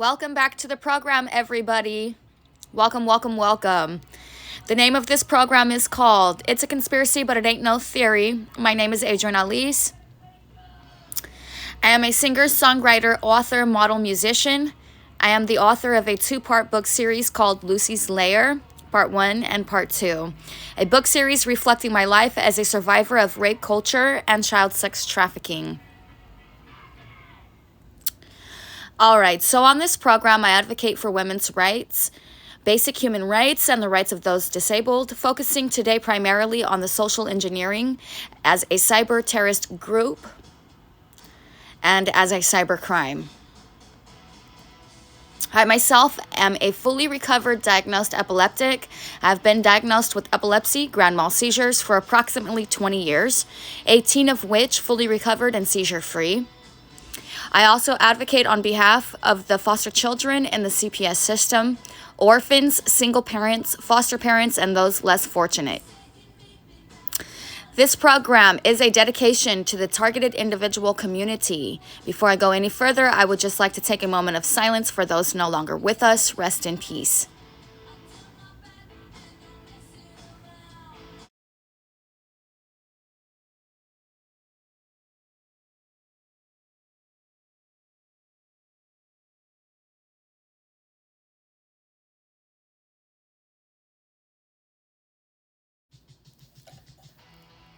Welcome back to the program, everybody. Welcome, welcome, welcome. The name of this program is called It's a Conspiracy, But It Ain't No Theory. My name is Adrienne Alese. I am a singer, songwriter, author, model, musician. I am the author of a 2-part book series called Lucy's Lair, Part 1 and Part 2. A book series reflecting my life as a survivor of rape culture and child sex trafficking. All right, so on this program, I advocate for women's rights, basic human rights, and the rights of those disabled, focusing today primarily on the social engineering as a cyber terrorist group and as a cyber crime. I myself am a fully recovered diagnosed epileptic. I've been diagnosed with epilepsy, grand mal seizures for approximately 20 years, 18 of which fully recovered and seizure-free. I also advocate on behalf of the foster children in the CPS system, orphans, single parents, foster parents, and those less fortunate. This program is a dedication to the targeted individual community. Before I go any further, I would just like to take a moment of silence for those no longer with us. Rest in peace.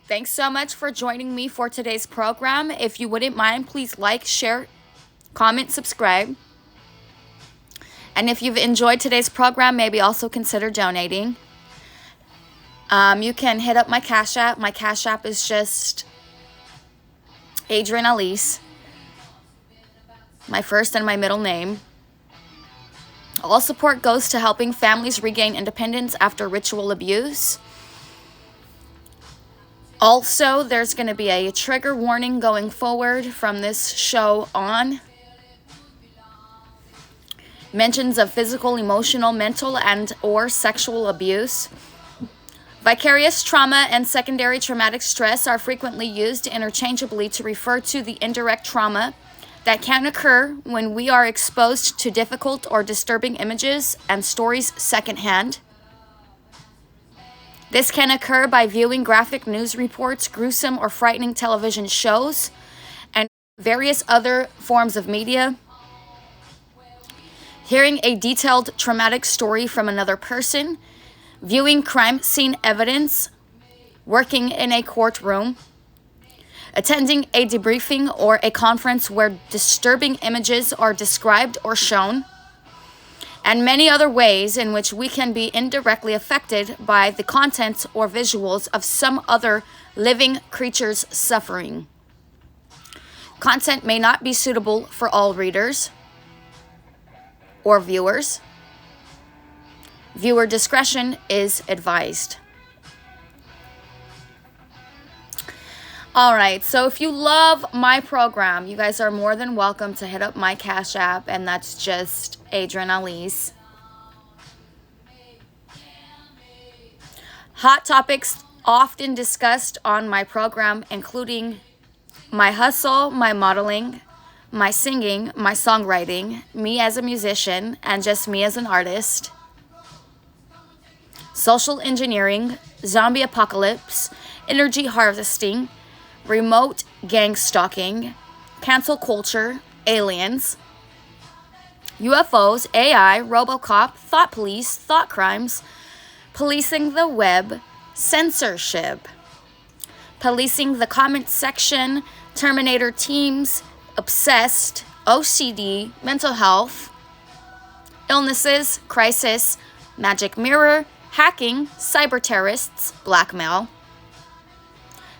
Thanks so much for joining me for today's program. If you wouldn't mind, please like, share, comment, subscribe. And if you've enjoyed today's program, maybe also consider donating. You can hit up my Cashapp. My Cashapp is just Adrienne Alese, my first and my middle name. All support goes to helping families regain independence after ritual abuse. Also, there's going to be a trigger warning going forward from this show on. Mentions of physical, emotional, mental, and or sexual abuse. Vicarious trauma and secondary traumatic stress are frequently used interchangeably to refer to the indirect trauma that can occur when we are exposed to difficult or disturbing images and stories secondhand. This can occur by viewing graphic news reports, gruesome or frightening television shows, and various other forms of media. Hearing a detailed traumatic story from another person, viewing crime scene evidence, working in a courtroom, attending a debriefing or a conference where disturbing images are described or shown, and many other ways in which we can be indirectly affected by the content or visuals of some other living creature's suffering. Content may not be suitable for all readers or viewers. Viewer discretion is advised. All right, so if you love my program, you guys are more than welcome to hit up my Cash App, and that's just Adrienne Alese. Hot topics often discussed on my program, including my hustle, my modeling, my singing, my songwriting, me as a musician, and just me as an artist, social engineering, zombie apocalypse, energy harvesting, remote gang stalking, cancel culture, aliens, UFOs, AI, RoboCop, thought police, thought crimes, policing the web, censorship, policing the comment section, Terminator teams, obsessed, OCD, mental health, illnesses, crisis, magic mirror, hacking, cyber terrorists, blackmail,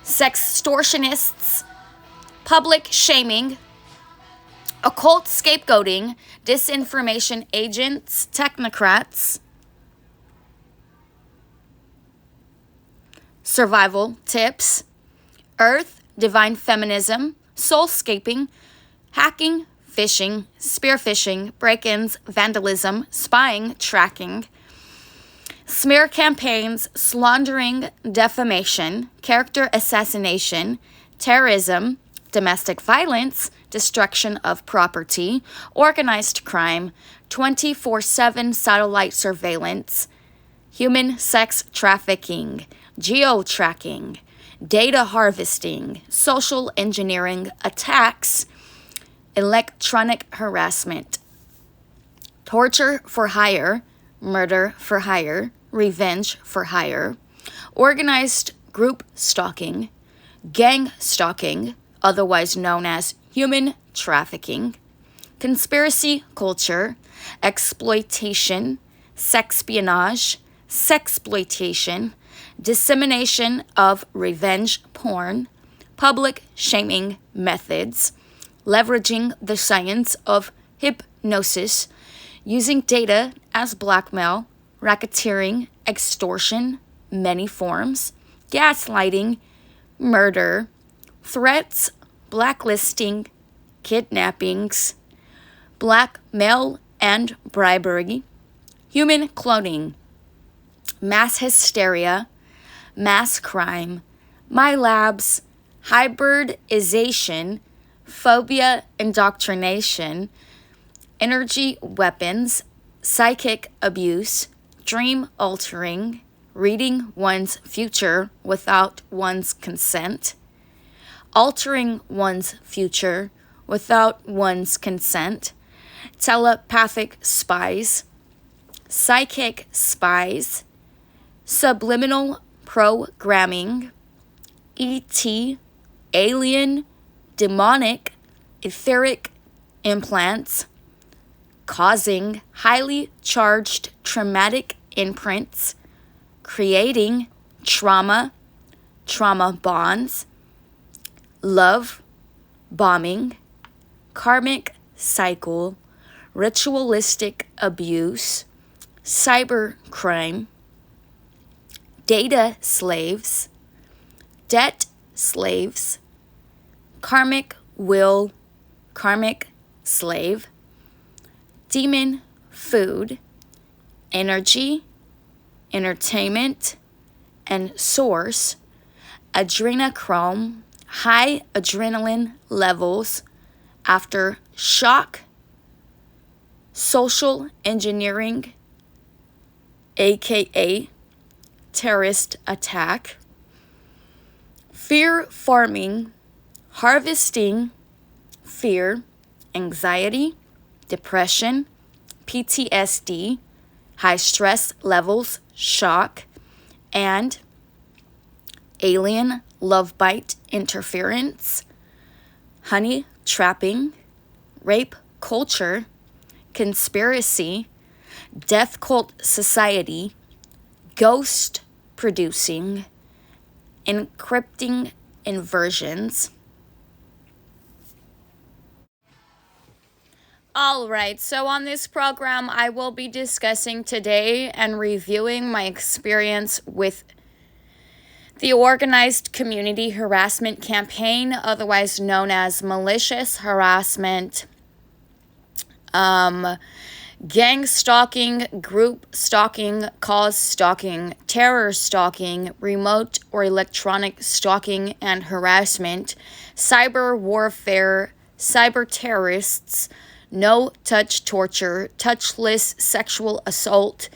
sextortionists, public shaming, occult scapegoating, disinformation agents, technocrats, survival tips, earth, divine feminism, soulscaping, hacking, phishing, spearfishing, break-ins, vandalism, spying, tracking, smear campaigns, slandering, defamation, character assassination, terrorism, domestic violence, destruction of property, organized crime, 24/7 satellite surveillance, human sex trafficking, geo-tracking, data harvesting, social engineering, attacks, electronic harassment, torture for hire, murder for hire, revenge for hire, organized group stalking, gang stalking, otherwise known as human trafficking, conspiracy culture, exploitation, sexpionage, sexploitation, dissemination of revenge porn, public shaming methods, leveraging the science of hypnosis, using data as blackmail, racketeering, extortion, many forms, gaslighting, murder, threats, blacklisting, kidnappings, blackmail and bribery, human cloning, mass hysteria, mass crime, my labs, hybridization, phobia indoctrination, energy weapons, psychic abuse, dream altering, reading one's future without one's consent, altering one's future without one's consent, telepathic spies, psychic spies, subliminal programming, ET, alien, demonic, etheric implants, causing highly charged traumatic imprints, creating trauma, trauma bonds, love, bombing, karmic cycle, ritualistic abuse, cybercrime, data slaves, debt slaves, karmic will, karmic slave, demon food, energy, entertainment, and source, adrenochrome, high adrenaline levels after shock, social engineering, aka terrorist attack, fear farming, harvesting fear, anxiety, depression, PTSD, high stress levels, shock, and alien love bite interference, honey trapping, rape culture, conspiracy, death cult society, ghost producing, encrypting inversions. Alright, so on this program, I will be discussing today and reviewing my experience with the organized community harassment campaign, otherwise known as malicious harassment, gang stalking, group stalking, cause stalking, terror stalking, remote or electronic stalking and harassment, cyber warfare, cyber terrorists, no-touch torture, touchless sexual assault,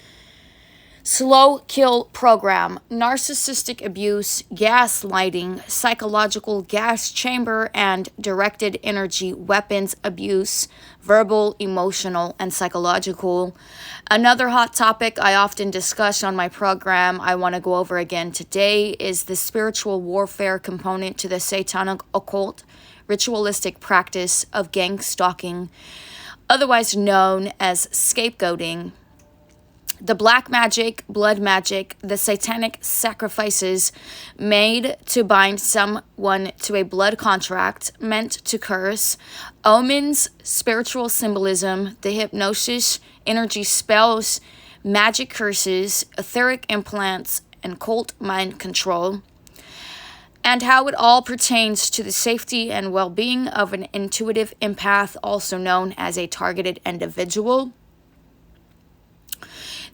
slow kill program, narcissistic abuse, gaslighting, psychological gas chamber and directed energy weapons abuse, verbal, emotional, and psychological. Another hot topic I often discuss on my program I want to go over again today is the spiritual warfare component to the satanic occult ritualistic practice of gang stalking, otherwise known as scapegoating. The black magic, blood magic, the satanic sacrifices made to bind someone to a blood contract meant to curse, omens, spiritual symbolism, the hypnosis, energy spells, magic curses, etheric implants, and cult mind control, and how it all pertains to the safety and well-being of an intuitive empath, also known as a targeted individual.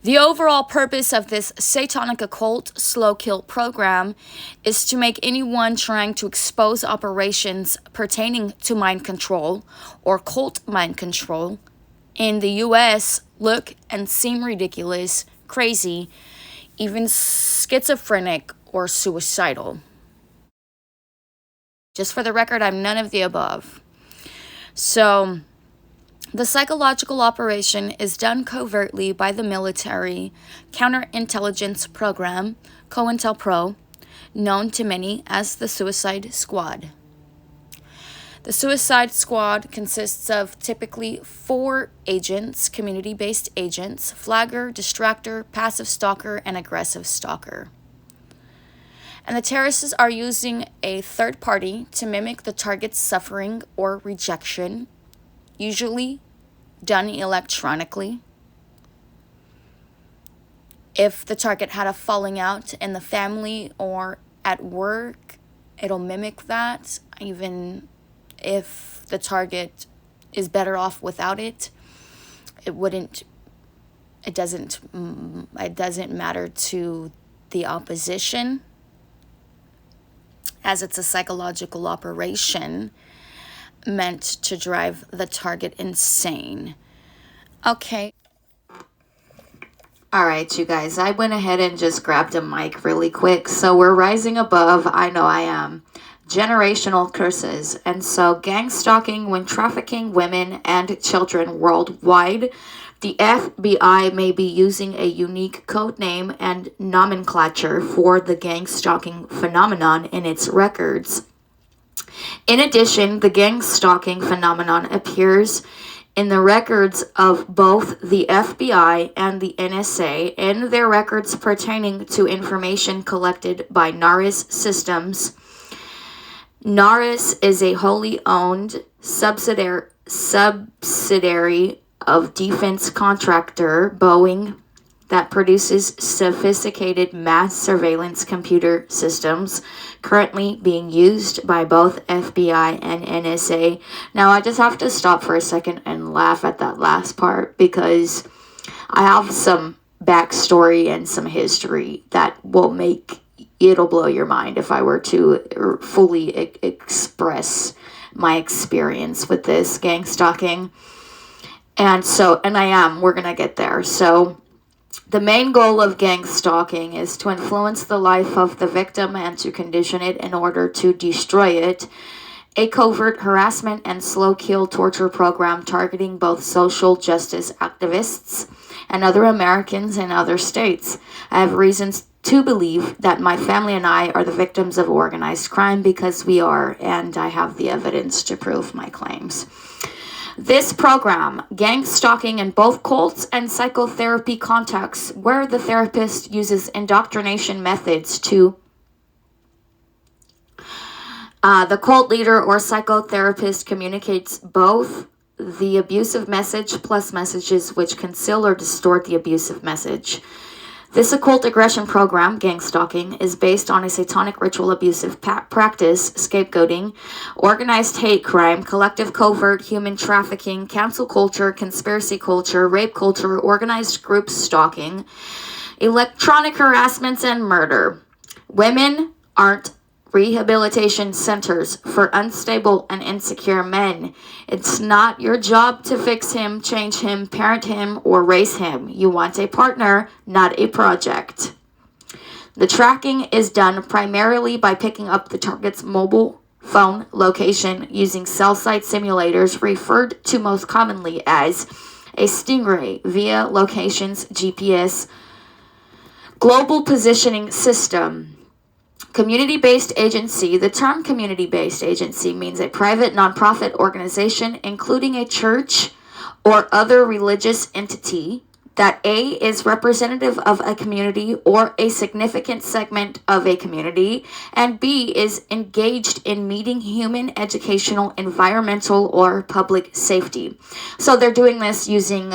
The overall purpose of this satanic occult slow kill program is to make anyone trying to expose operations pertaining to mind control or cult mind control in the US look and seem ridiculous, crazy, even schizophrenic or suicidal. Just for the record, I'm none of the above. So, the psychological operation is done covertly by the military counterintelligence program, COINTELPRO, known to many as the Suicide Squad. The Suicide Squad consists of typically 4 agents, community-based agents: flagger, distractor, passive stalker, and aggressive stalker. And the terrorists are using a third party to mimic the target's suffering or rejection, usually done electronically. If the target had a falling out in the family or at work, it'll mimic that. Even if the target is better off without it, it doesn't matter to the opposition, as it's a psychological operation meant to drive the target insane. Okay. All right, you guys, I went ahead and just grabbed a mic really quick. So we're rising above, I know I am, generational curses. And so gang stalking when trafficking women and children worldwide. The FBI may be using a unique code name and nomenclature for the gang stalking phenomenon in its records. In addition, the gang stalking phenomenon appears in the records of both the FBI and the NSA in their records pertaining to information collected by NARIS Systems. NARIS is a wholly owned subsidiary of defense contractor Boeing that produces sophisticated mass surveillance computer systems currently being used by both FBI and NSA. Now, I just have to stop for a second and laugh at that last part because I have some backstory and some history that it'll blow your mind if I were to fully express my experience with this gang stalking. We're gonna get there. So, the main goal of gang stalking is to influence the life of the victim and to condition it in order to destroy it. A covert harassment and slow kill torture program targeting both social justice activists and other Americans in other states. I have reasons to believe that my family and I are the victims of organized crime because we are, and I have the evidence to prove my claims. This program, gang stalking in both cults and psychotherapy contexts, where the therapist uses indoctrination methods to the cult leader or psychotherapist communicates both the abusive message plus messages which conceal or distort the abusive message. This occult aggression program, gang stalking, is based on a satanic ritual abusive practice, scapegoating, organized hate crime, collective covert human trafficking, cancel culture, conspiracy culture, rape culture, organized group stalking, electronic harassments, and murder. Women aren't rehabilitation centers for unstable and insecure men. It's not your job to fix him, change him, parent him, or raise him. You want a partner, not a project. The tracking is done primarily by picking up the target's mobile phone location using cell site simulators referred to most commonly as a Stingray via locations GPS global positioning system. Community-based agency. The term community-based agency means a private nonprofit organization, including a church or other religious entity, that A, is representative of a community or a significant segment of a community, and B, is engaged in meeting human, educational, environmental, or public safety. So they're doing this using...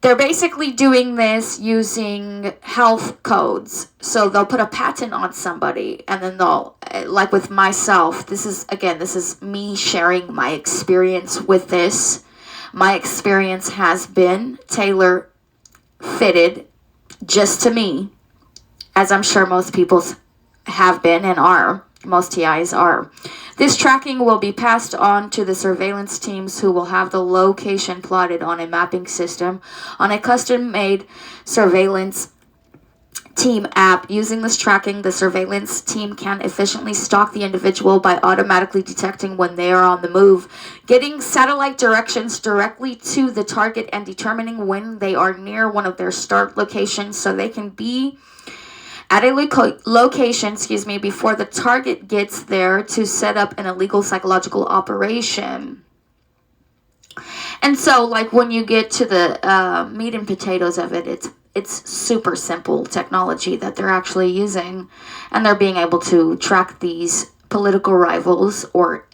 They're basically doing this using health codes. So they'll put a patent on somebody and then they'll, like with myself, this is me sharing my experience with this. My experience has been fitted just to me, as I'm sure most people's have been and are. Most TIs are. This tracking will be passed on to the surveillance teams, who will have the location plotted on a mapping system on a custom-made surveillance team app. Using this tracking, the surveillance team can efficiently stalk the individual by automatically detecting when they are on the move, getting satellite directions directly to the target, and determining when they are near one of their start locations, so they can be at a location, before the target gets there, to set up an illegal psychological operation. And so, like, when you get to the meat and potatoes of it, it's super simple technology that they're actually using, and they're being able to track these political rivals or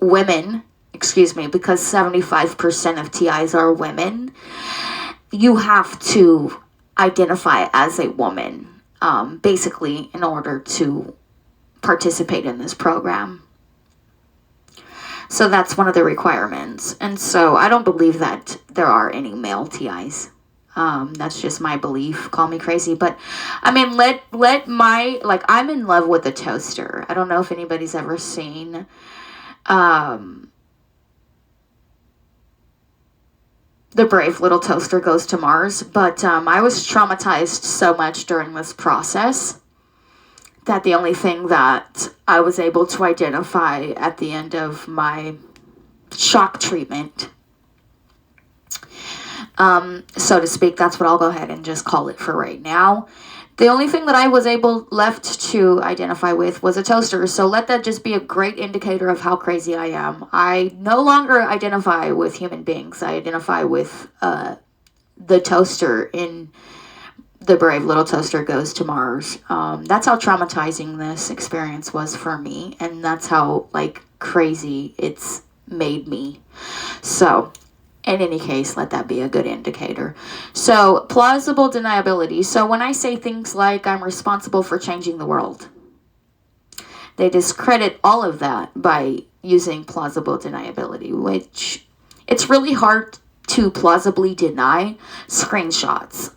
women, because 75% of TIs are women. You have to identify as a woman, basically, in order to participate in this program. So that's one of the requirements. And so I don't believe that there are any male TIs. That's just my belief. Call me crazy, but I mean, I'm in love with the toaster. I don't know if anybody's ever seen, The Brave Little Toaster Goes to Mars, but I was traumatized so much during this process that the only thing that I was able to identify at the end of my shock treatment, so to speak, that's what I'll go ahead and just call it for right now. The only thing that I was left to identify with was a toaster. So let that just be a great indicator of how crazy I am. I no longer identify with human beings. I identify with the toaster in The Brave Little Toaster Goes to Mars. That's how traumatizing this experience was for me. And that's how, crazy it's made me. So in any case, let that be a good indicator. So, plausible deniability. So when I say things like, I'm responsible for changing the world, they discredit all of that by using plausible deniability, which it's really hard to plausibly deny screenshots.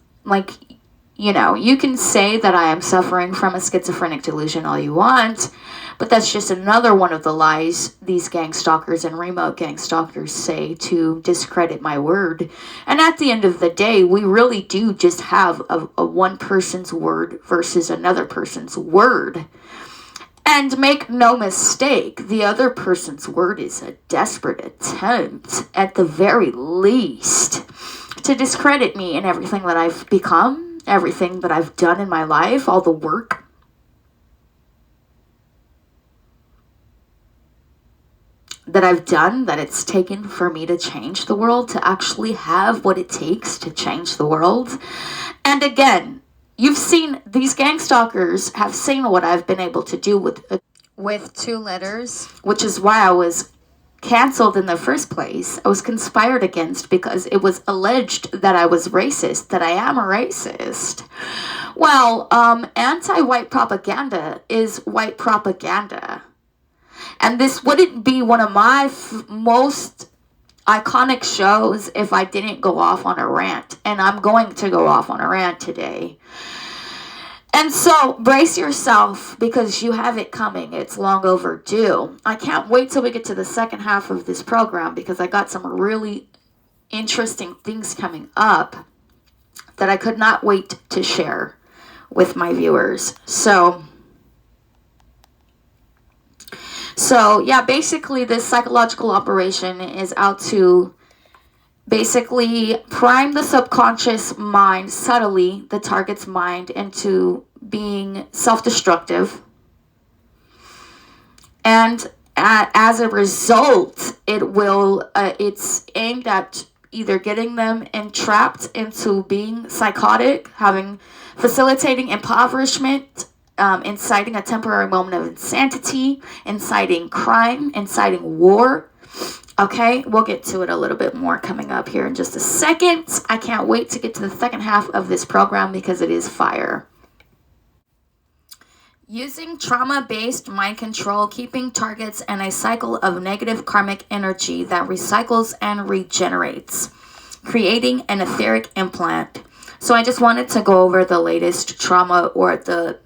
You can say that I am suffering from a schizophrenic delusion all you want, but that's just another one of the lies these gang stalkers and remote gang stalkers say to discredit my word. And at the end of the day, we really do just have a one person's word versus another person's word. And make no mistake, the other person's word is a desperate attempt, at the very least, to discredit me and everything that I've become, everything that I've done in my life, all the work that I've done, that it's taken for me to change the world, to actually have what it takes to change the world. And again, you've seen, these gang stalkers have seen what I've been able to do with 2 letters, which is why I was canceled in the first place. I was conspired against because it was alleged that I was racist, that I am a racist. Well, anti-white propaganda is white propaganda. And this wouldn't be one of my most iconic shows if I didn't go off on a rant. And I'm going to go off on a rant today. And so brace yourself, because you have it coming. It's long overdue. I can't wait till we get to the second half of this program, because I got some really interesting things coming up that I could not wait to share with my viewers. So yeah, basically this psychological operation is out to basically prime the subconscious mind, subtly, the target's mind, into being self-destructive. And as a result, it's aimed at either getting them entrapped into being psychotic, facilitating impoverishment, inciting a temporary moment of insanity, inciting crime, inciting war. Okay, we'll get to it a little bit more coming up here in just a second. I can't wait to get to the second half of this program, because it is fire. Using trauma-based mind control, keeping targets in a cycle of negative karmic energy that recycles and regenerates, creating an etheric implant. So I just wanted to go over the latest trauma, or the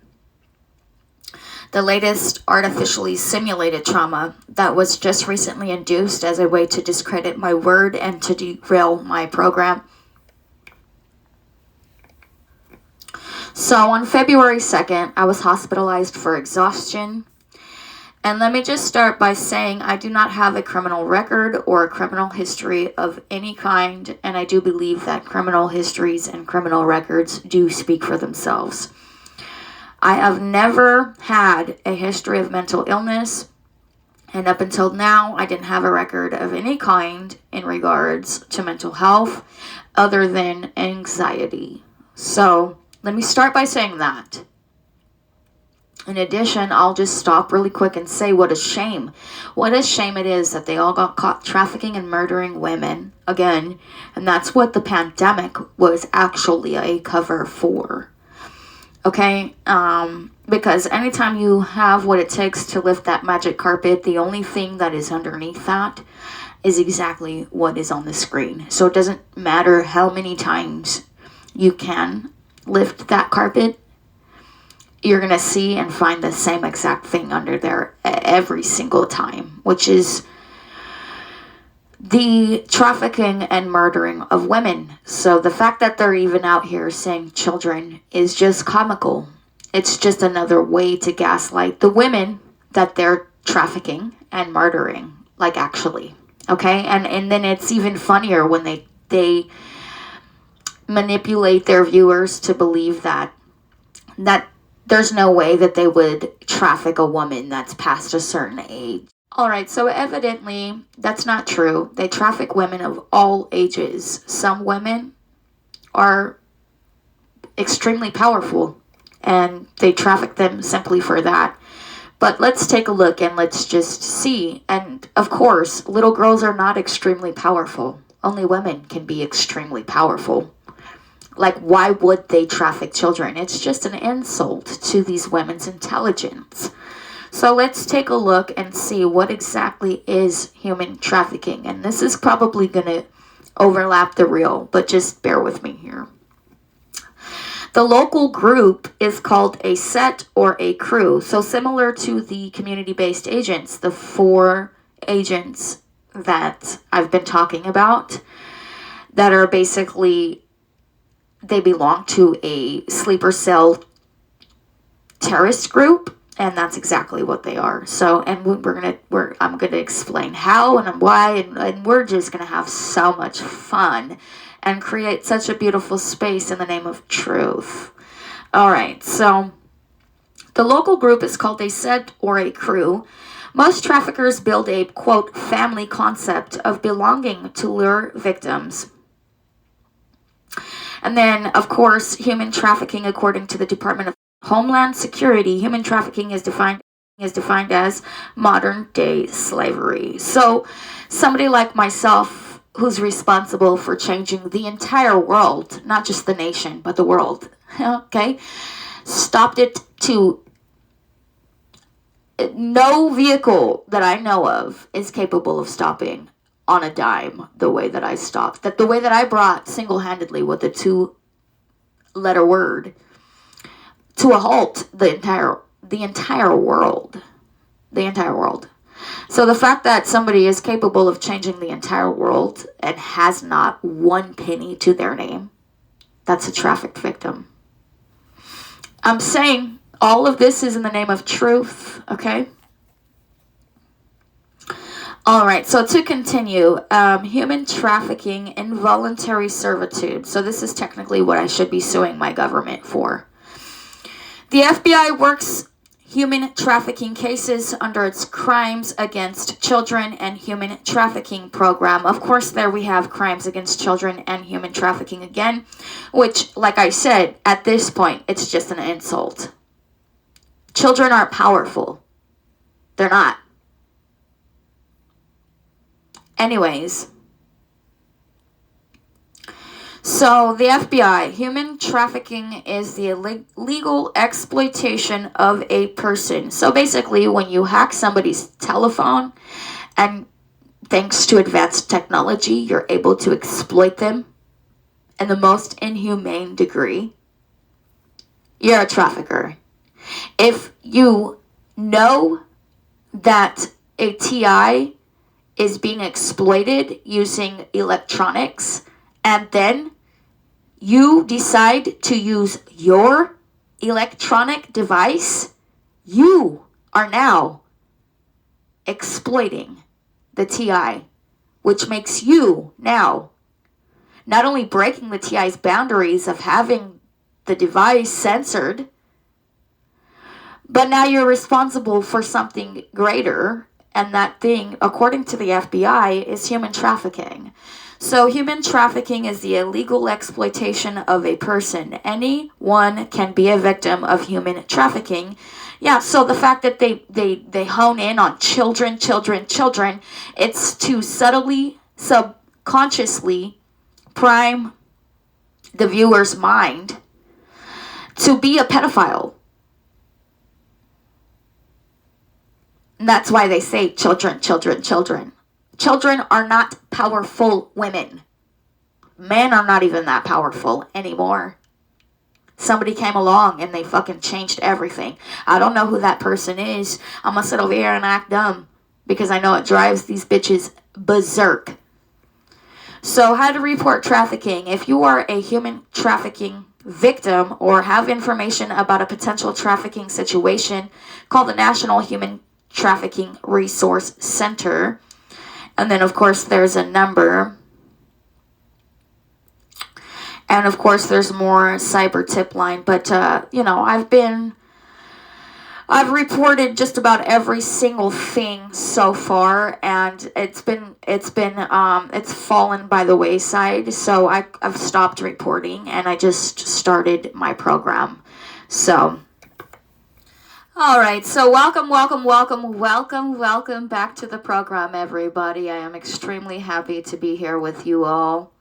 latest artificially simulated trauma that was just recently induced as a way to discredit my word and to derail my program. So on February 2nd, I was hospitalized for exhaustion. And let me just start by saying I do not have a criminal record or a criminal history of any kind, and I do believe that criminal histories and criminal records do speak for themselves. I have never had a history of mental illness, and up until now, I didn't have a record of any kind in regards to mental health other than anxiety. So let me start by saying that. In addition, I'll just stop really quick and say what a shame. What a shame it is that they all got caught trafficking and murdering women again. And that's what the pandemic was actually a cover for. Okay? Because anytime you have what it takes to lift that magic carpet, the only thing that is underneath that is exactly what is on the screen. So it doesn't matter how many times you can lift that carpet, you're going to see and find the same exact thing under there every single time, which is the trafficking and murdering of women. So the fact that they're even out here saying children is just comical. It's just another way to gaslight the women that they're trafficking and murdering, like actually. Okay? And then it's even funnier when they manipulate their viewers to believe that there's no way that they would traffic a woman that's past a certain age. All right, so evidently that's not true. They traffic women of all ages. Some women are extremely powerful, and they traffic them simply for that. But let's take a look and let's just see. And of course, little girls are not extremely powerful. Only women can be extremely powerful. Like, why would they traffic children? It's just an insult to these women's intelligence. So let's take a look and see what exactly is human trafficking. And this is probably going to overlap the real, but just bear with me here. The local group is called a set or a crew. So similar to the community-based agents, the 4 agents that I've been talking about that are basically, they belong to a sleeper cell terrorist group, and that's exactly what they are. So, and I'm gonna explain how and why, and we're just gonna have so much fun and create such a beautiful space in the name of truth. All right, so the local group is called a set or a crew. Most traffickers build a, quote, family concept of belonging to lure victims. And then, of course, human trafficking, according to the Department of Homeland Security, human trafficking is defined as modern-day slavery. So somebody like myself, who's responsible for changing the entire world, not just the nation, but the world, okay, stopped it to no vehicle that I know of is capable of stopping on a dime the way that I stopped, that the way that I brought single-handedly with a 2-letter word to a halt the entire world. So the fact that somebody is capable of changing the entire world and has not 1 penny to their name, that's a trafficked victim. I'm saying all of this is in the name of truth, okay? All right, so to continue, human trafficking, involuntary servitude. So this is technically what I should be suing my government for. The FBI works human trafficking cases under its Crimes Against Children and Human Trafficking program. Of course, there we have crimes against children and human trafficking again, which, like I said, at this point, it's just an insult. Children aren't powerful. They're not. Anyways, so the FBI, human trafficking is the illegal exploitation of a person. So basically, when you hack somebody's telephone, and thanks to advanced technology, you're able to exploit them and the most inhumane degree, you're a trafficker. If you know that a TI is being exploited using electronics, and then you decide to use your electronic device, you are now exploiting the TI, which makes you now not only breaking the TI's boundaries of having the device censored, but now you're responsible for something greater, and that thing, according to the FBI, is human trafficking. So human trafficking is the illegal exploitation of a person. Anyone can be a victim of human trafficking. Yeah, so the fact that they hone in on children, it's to subtly, subconsciously prime the viewer's mind to be a pedophile. And that's why they say children. Children are not powerful women. Men are not even that powerful anymore. Somebody came along and they fucking changed everything. I don't know who that person is. I'm gonna sit over here and act dumb because I know it drives these bitches berserk. So how to report trafficking. If you are a human trafficking victim or have information about a potential trafficking situation, call the National Human Trafficking Resource Center. And then, of course, there's a number. And, of course, there's more cyber tip line. But, you know, I've reported just about every single thing so far. And it's fallen by the wayside. So I've stopped reporting. And I just started my program. So... all right, so welcome back to the program, everybody. I am extremely happy to be here with you all.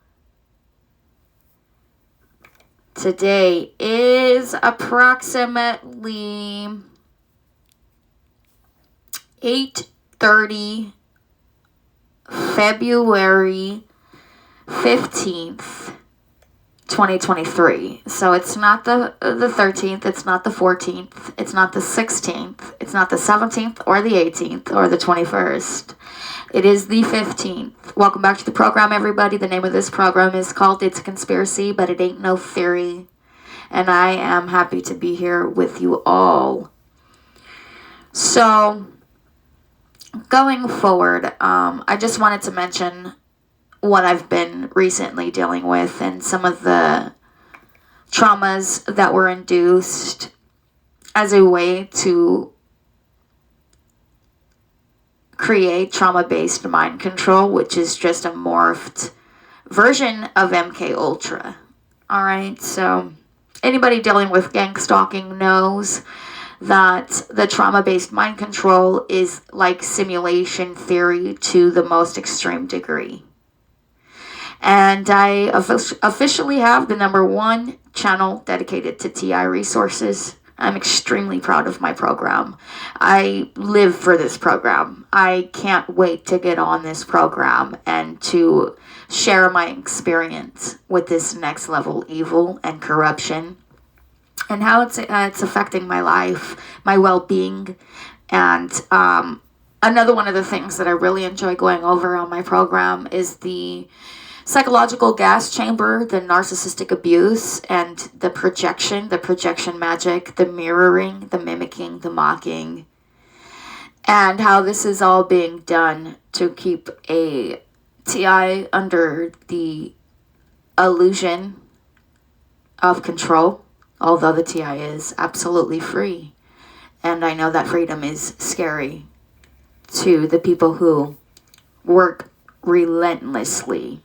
Today is approximately 8:30, February 15th. 2023. So it's not the 13th, it's not the 14th, it's not the 16th, it's not the 17th or the 18th or the 21st. It is the 15th. Welcome back to the program, everybody. The name of this program is called It's a Conspiracy, but it ain't no theory. And I am happy to be here with you all. So, going forward, I just wanted to mention what I've been recently dealing with and some of the traumas that were induced as a way to create trauma-based mind control, which is just a morphed version of MK Ultra. All right, so anybody dealing with gang stalking knows that the trauma-based mind control is like simulation theory to the most extreme degree. And I officially have the #1 channel dedicated to TI resources. I'm extremely proud of my program. I live for this program. I can't wait to get on this program and to share my experience with this next level evil and corruption and how it's affecting my life, my well-being. And another one of the things that I really enjoy going over on my program is the psychological gas chamber, the narcissistic abuse, and the projection magic, the mirroring, the mimicking, the mocking, and how this is all being done to keep a TI under the illusion of control, although the TI is absolutely free. And I know that freedom is scary to the people who work relentlessly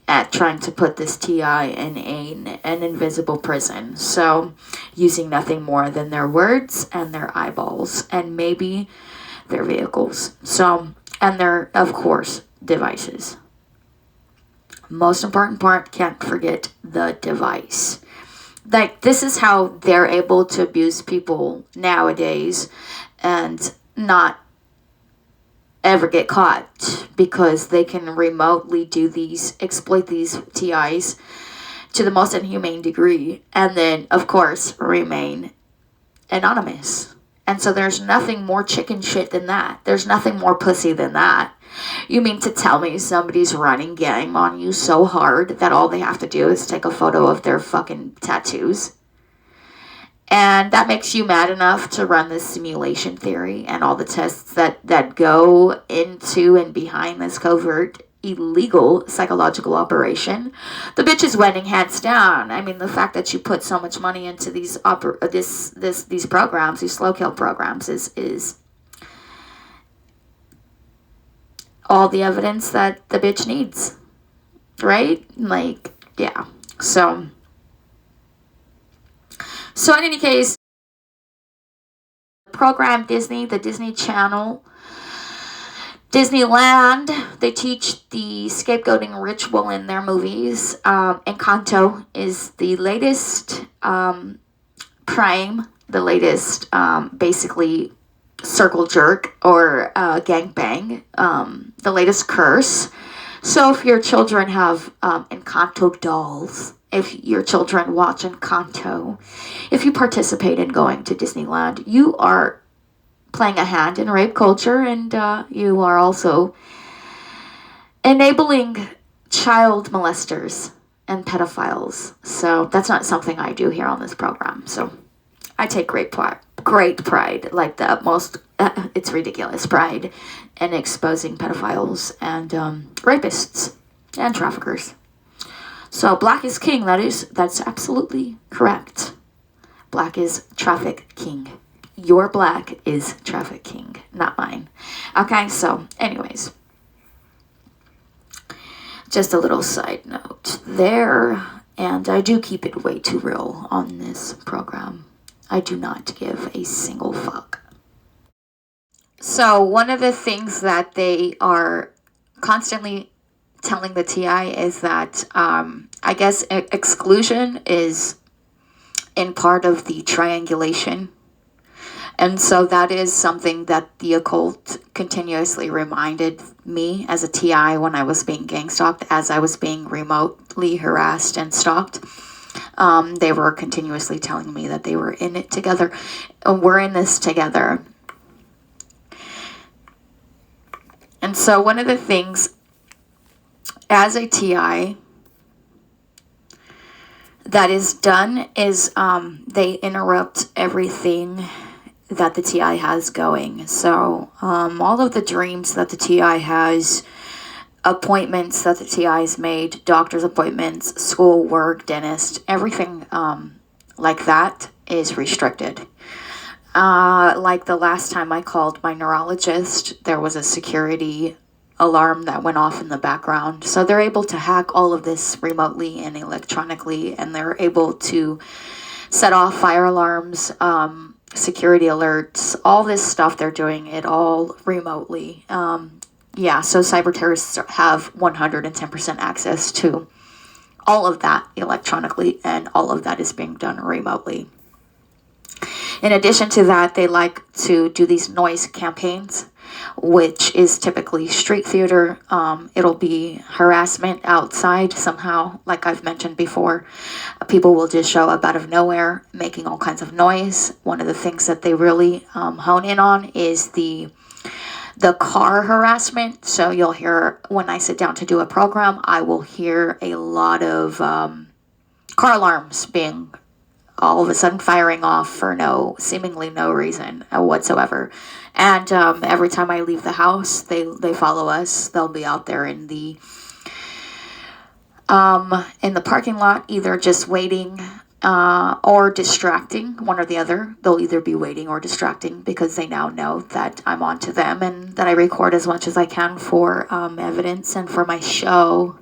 at trying to put this TI in an invisible prison. So, using nothing more than their words and their eyeballs and maybe their vehicles. So, and their, of course, devices. Most important part, can't forget the device. Like, this is how they're able to abuse people nowadays and not ever get caught, because they can remotely exploit these TIs to the most inhumane degree, and then, of course, remain anonymous. And so there's nothing more chicken shit than that. There's nothing more pussy than that. You mean to tell me somebody's running game on you so hard that all they have to do is take a photo of their fucking tattoos? And that makes you mad enough to run this simulation theory and all the tests that go into and behind this covert illegal psychological operation. The bitch is winning hands down. I mean, the fact that you put so much money into these these programs, these slow kill programs, is all the evidence that the bitch needs, right? Like, yeah. So in any case, program Disney, the Disney Channel, Disneyland, they teach the scapegoating ritual in their movies. Encanto is the latest prime, the latest basically circle jerk or gangbang, the latest curse. So if your children have Encanto dolls, if your children watch Encanto, if you participate in going to Disneyland, you are playing a hand in rape culture, and you are also enabling child molesters and pedophiles. So that's not something I do here on this program. So I take great pride, like the utmost, it's ridiculous pride in exposing pedophiles and rapists and traffickers. So black is king, that's absolutely correct. Black is traffic king. Your black is traffic king, not mine. Okay, so anyways, just a little side note there, and I do keep it way too real on this program. I do not give a single fuck. So one of the things that they are constantly telling the TI is that I guess exclusion is in part of the triangulation. And so that is something that the occult continuously reminded me as a TI when I was being gang stalked, as I was being remotely harassed and stalked. They were continuously telling me that they were in it together. We're in this together. And so one of the things as a TI that is done is they interrupt everything that the TI has going. So all of the dreams that the TI has, appointments that the TI's made, doctor's appointments, school, work, dentist, everything like that is restricted. Like the last time I called my neurologist, there was a security alarm that went off in the background. So they're able to hack all of this remotely and electronically, and they're able to set off fire alarms, security alerts, all this stuff. They're doing it all remotely. Yeah, so cyber terrorists have 110% access to all of that electronically, and all of that is being done remotely. In addition to that, they like to do these noise campaigns, which is typically street theater. It'll be harassment outside somehow, like I've mentioned before. People will just show up out of nowhere, making all kinds of noise. One of the things that they really hone in on is the car harassment. So you'll hear, when I sit down to do a program, I will hear a lot of car alarms being all of a sudden firing off for seemingly no reason whatsoever. And every time I leave the house, they follow us. They'll be out there in the parking lot, either just waiting or distracting, one or the other. They'll either be waiting or distracting because they now know that I'm on to them and that I record as much as I can for evidence and for my show.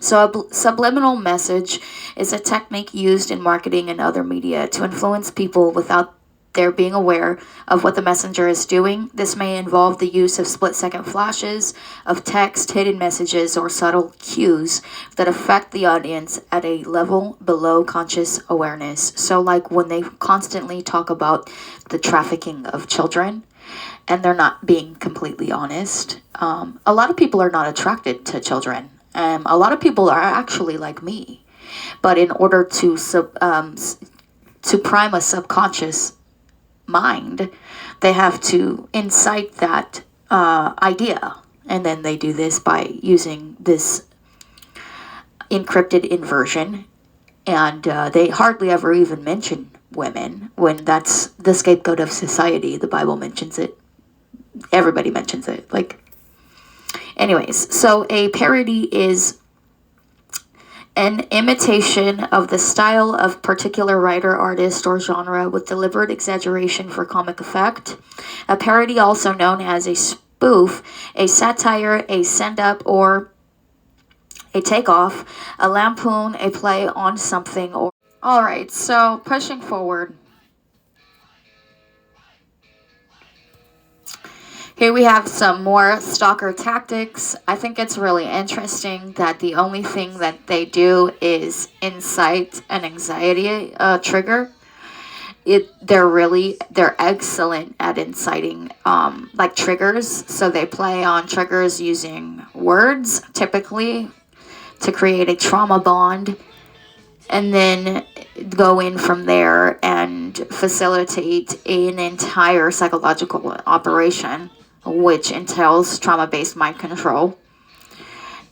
So a subliminal message is a technique used in marketing and other media to influence people without their being aware of what the messenger is doing. This may involve the use of split-second flashes of text, hidden messages, or subtle cues that affect the audience at a level below conscious awareness. So like when they constantly talk about the trafficking of children, and they're not being completely honest, a lot of people are not attracted to children. A lot of people are actually like me. But in order to prime a subconscious mind, they have to incite that idea. And then they do this by using this encrypted inversion. And they hardly ever even mention women when that's the scapegoat of society. The Bible mentions it. Everybody mentions it. Like, anyways, so a parody is an imitation of the style of particular writer, artist, or genre with deliberate exaggeration for comic effect. A parody, also known as a spoof, a satire, a send-up, or a takeoff, a lampoon, a play on something, or... Alright, so pushing forward. Here we have some more stalker tactics. I think it's really interesting that the only thing that they do is incite an anxiety trigger. They're excellent at inciting like triggers. So they play on triggers using words, typically, to create a trauma bond, and then go in from there and facilitate an entire psychological operation, which entails trauma-based mind control.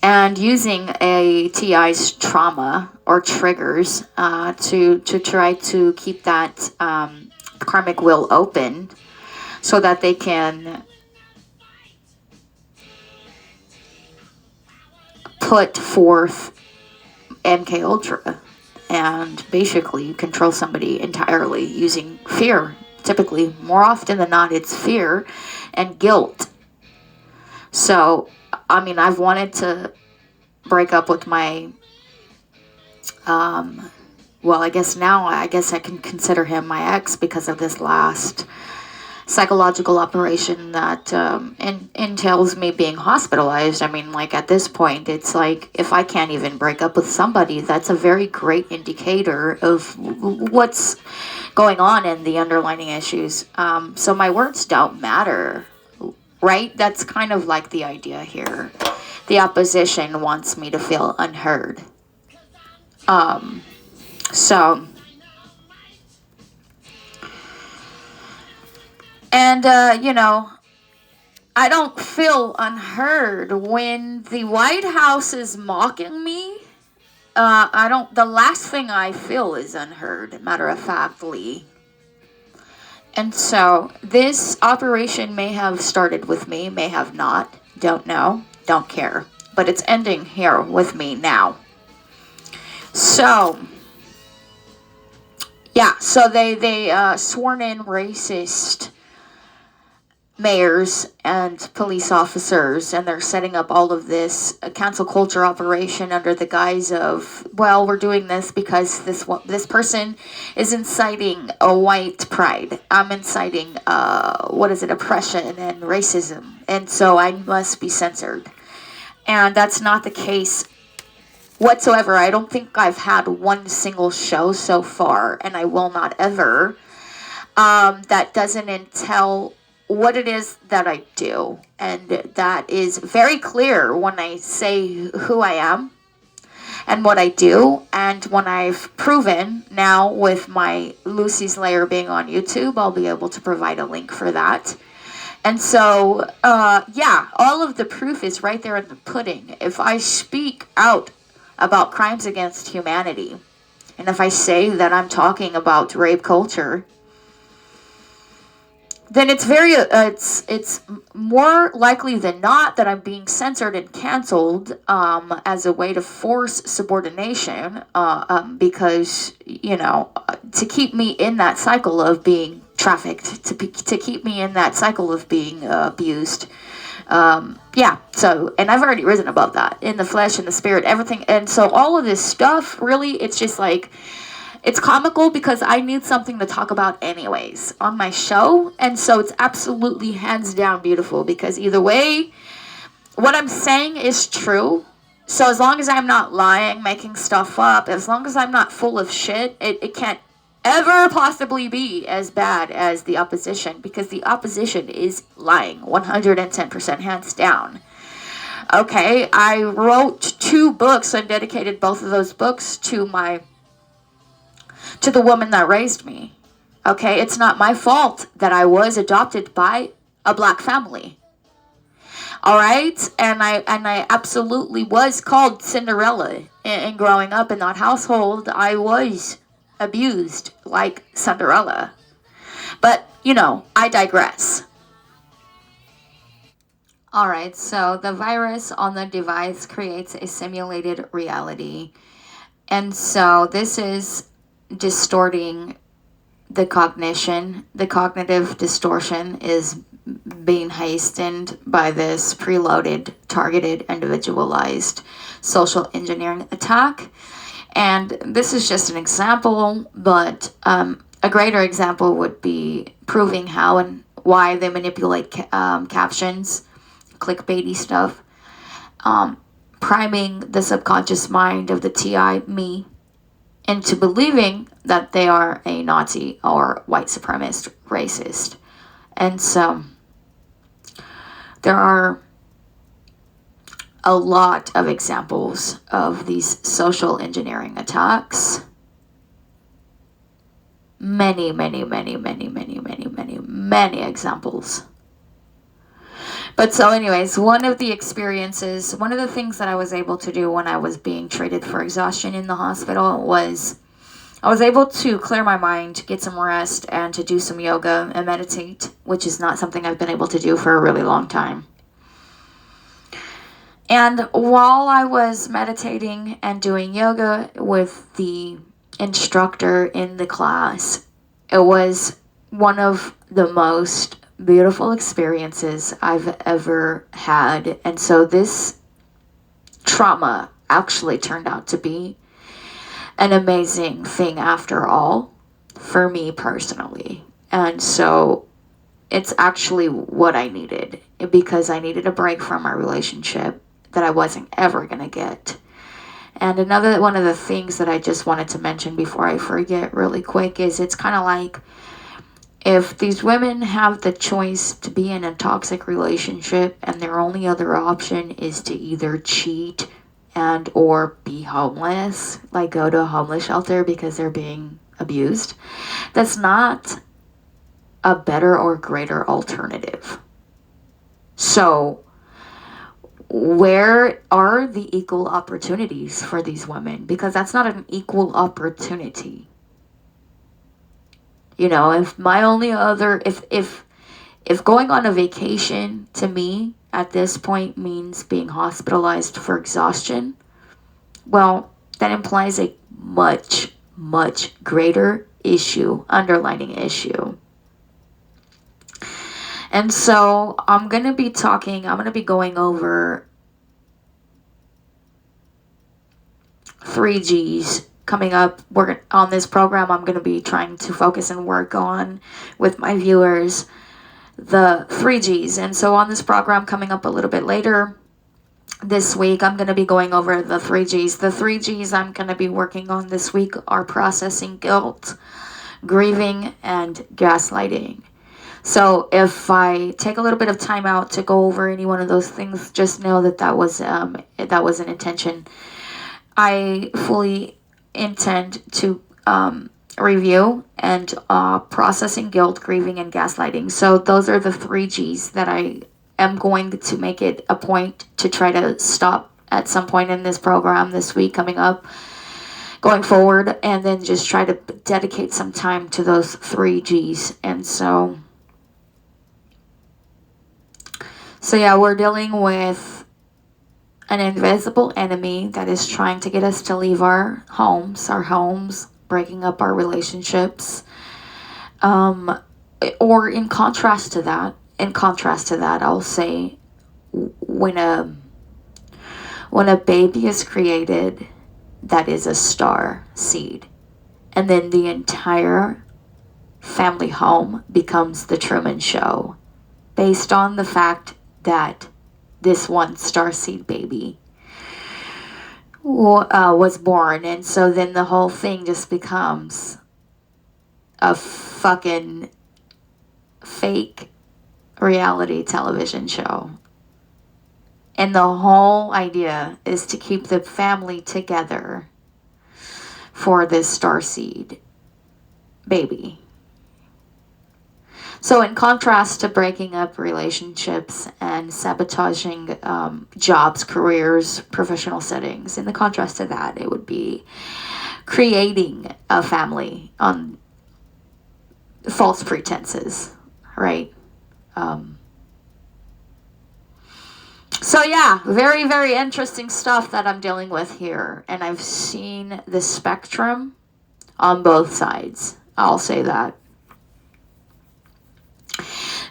And using a TI's trauma or triggers to try to keep that karmic will open so that they can put forth MK Ultra and basically control somebody entirely using fear. Typically, more often than not, it's fear and guilt. So, I mean, I've wanted to break up with my, well, I guess I can consider him my ex because of this last psychological operation that entails me being hospitalized. I mean, like, at this point, it's like, if I can't even break up with somebody, that's a very great indicator of what's going on in the underlying issues. So my words don't matter, right? That's kind of like the idea here. The opposition wants me to feel unheard. And, you know, I don't feel unheard when the White House is mocking me. The last thing I feel is unheard, matter of factly. And so this operation may have started with me, may have not, don't know, don't care. But it's ending here with me now. So, yeah, so they sworn in racist mayors and police officers, and they're setting up all of this cancel culture operation under the guise of, well, we're doing this because this person is inciting a white pride. I'm inciting oppression and racism, and so I must be censored. And that's not the case whatsoever. I don't think I've had one single show so far, and I will not ever, that doesn't entail what it is that I do. And that is very clear when I say who I am and what I do. And when I've proven now with my Lucy's Lair being on YouTube, I'll be able to provide a link for that. And so, yeah, all of the proof is right there in the pudding. If I speak out about crimes against humanity, and if I say that I'm talking about rape culture, then it's it's more likely than not that I'm being censored and canceled as a way to force subordination, because, you know, to keep me in that cycle of being trafficked, to keep me in that cycle of being abused. Yeah, so, and I've already risen above that in the flesh and the spirit, everything. And so all of this stuff, really, it's just like, it's comical because I need something to talk about anyways on my show. And so it's absolutely hands down beautiful, because either way, what I'm saying is true. So as long as I'm not lying, making stuff up, as long as I'm not full of shit, it can't ever possibly be as bad as the opposition, because the opposition is lying 110% hands down. Okay, I wrote 2 books and dedicated both of those books to the woman that raised me. Okay, it's not my fault that I was adopted by a black family. All right, and I absolutely was called Cinderella in growing up in that household. I was abused like Cinderella. But, I digress. Alright, so the virus on the device creates a simulated reality. And so this is distorting the cognition. The cognitive distortion is being hastened by this preloaded, targeted, individualized social engineering attack. And this is just an example, but a greater example would be proving how and why they manipulate captions, clickbaity stuff, priming the subconscious mind of the TI me into believing that they are a Nazi or white supremacist racist. And so there are a lot of examples of these social engineering attacks. Many, many, many, many, many, many, many, many examples. But so anyways, one of the things that I was able to do when I was being treated for exhaustion in the hospital was I was able to clear my mind, get some rest, and to do some yoga and meditate, which is not something I've been able to do for a really long time. And while I was meditating and doing yoga with the instructor in the class, it was one of the most beautiful experiences I've ever had. And so this trauma actually turned out to be an amazing thing after all, for me personally. And so it's actually what I needed, because I needed a break from my relationship that I wasn't ever going to get. And another one of the things that I just wanted to mention before I forget really quick is it's kind of like, if these women have the choice to be in a toxic relationship and their only other option is to either cheat and or be homeless, like go to a homeless shelter because they're being abused, that's not a better or greater alternative. So where are the equal opportunities for these women? Because that's not an equal opportunity. If my only other, if going on a vacation to me at this point means being hospitalized for exhaustion, well, that implies a much, much greater underlying issue. And so I'm going to be going over 3 Gs coming up. On this program, I'm going to be trying to focus and work on with my viewers the 3 Gs. And so on this program coming up a little bit later this week, I'm going to be going over the 3 Gs. The 3 Gs I'm going to be working on this week are processing guilt, grieving, and gaslighting. So if I take a little bit of time out to go over any one of those things, just know that was an intention. I fully intend to review and processing guilt, grieving, and gaslighting. So those are the 3 Gs that I am going to make it a point to try to stop at some point in this program this week coming up, going forward, and then just try to dedicate some time to those 3 Gs. And so yeah, we're dealing with an invisible enemy that is trying to get us to leave our homes, breaking up our relationships. Or in contrast to that, I'll say when a baby is created, that is a star seed. And then the entire family home becomes the Truman Show, based on the fact that this one starseed baby was born. And so then the whole thing just becomes a fucking fake reality television show. And the whole idea is to keep the family together for this starseed baby. So in contrast to breaking up relationships and sabotaging jobs, careers, professional settings, in the contrast to that, it would be creating a family on false pretenses, right? So yeah, very, very interesting stuff that I'm dealing with here. And I've seen the spectrum on both sides. I'll say that.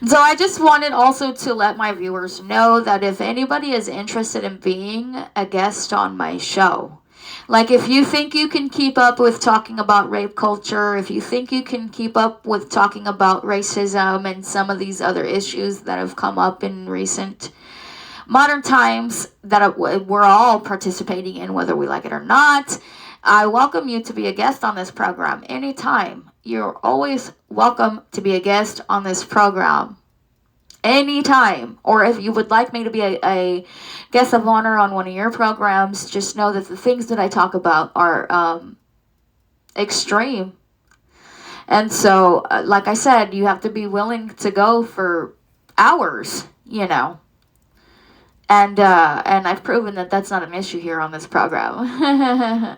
So I just wanted also to let my viewers know that if anybody is interested in being a guest on my show, like if you think you can keep up with talking about rape culture, if you think you can keep up with talking about racism and some of these other issues that have come up in recent modern times that we're all participating in, whether we like it or not, I welcome you to be a guest on this program anytime. You're always welcome to be a guest on this program anytime. Or if you would like me to be a guest of honor on one of your programs, just know that the things that I talk about are extreme. And so, like I said, you have to be willing to go for hours, you know. And I've proven that that's not an issue here on this program.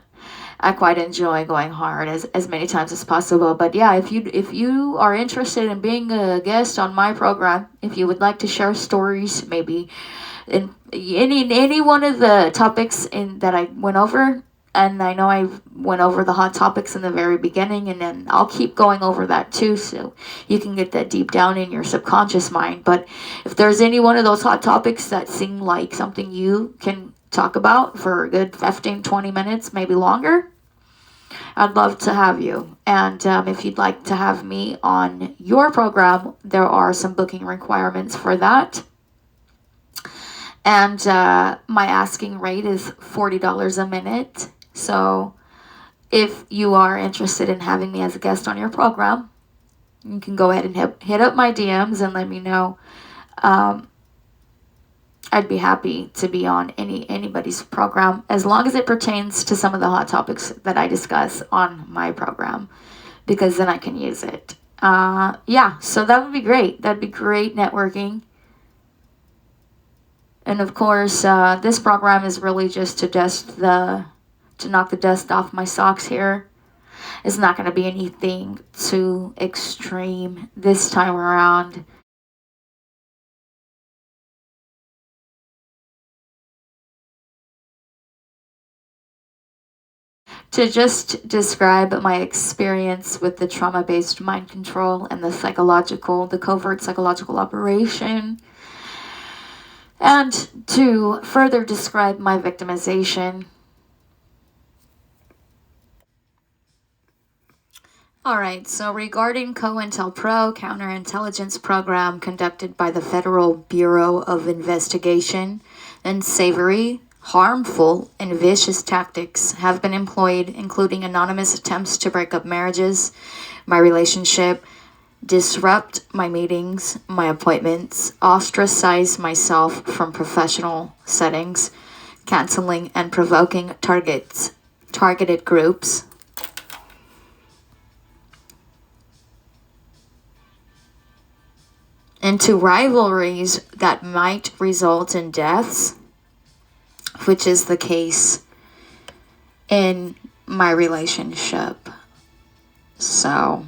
I quite enjoy going hard as many times as possible. But yeah, if you are interested in being a guest on my program, if you would like to share stories, maybe in any one of the topics that I went over, and I know I went over the hot topics in the very beginning, and then I'll keep going over that too, so you can get that deep down in your subconscious mind. But if there's any one of those hot topics that seem like something you can talk about for a good 15-20 minutes, maybe longer, I'd love to have you. And if you'd like to have me on your program, there are some booking requirements for that. And my asking rate is $40 a minute. So if you are interested in having me as a guest on your program, you can go ahead and hit up my DMs and let me know. I'd be happy to be on anybody's program, as long as it pertains to some of the hot topics that I discuss on my program, because then I can use it. Yeah, so that would be great. That'd be great networking. And of course, this program is really just to knock the dust off my socks here. It's not going to be anything too extreme this time around. To just describe my experience with the trauma-based mind control and the covert psychological operation, and to further describe my victimization. Alright, so regarding COINTELPRO counterintelligence program conducted by the Federal Bureau of Investigation, unsavory, harmful, and vicious tactics have been employed, including anonymous attempts to break up marriages, my relationship, disrupt my meetings, my appointments, ostracize myself from professional settings, canceling and provoking targeted groups, into rivalries that might result in deaths, which is the case in my relationship. So,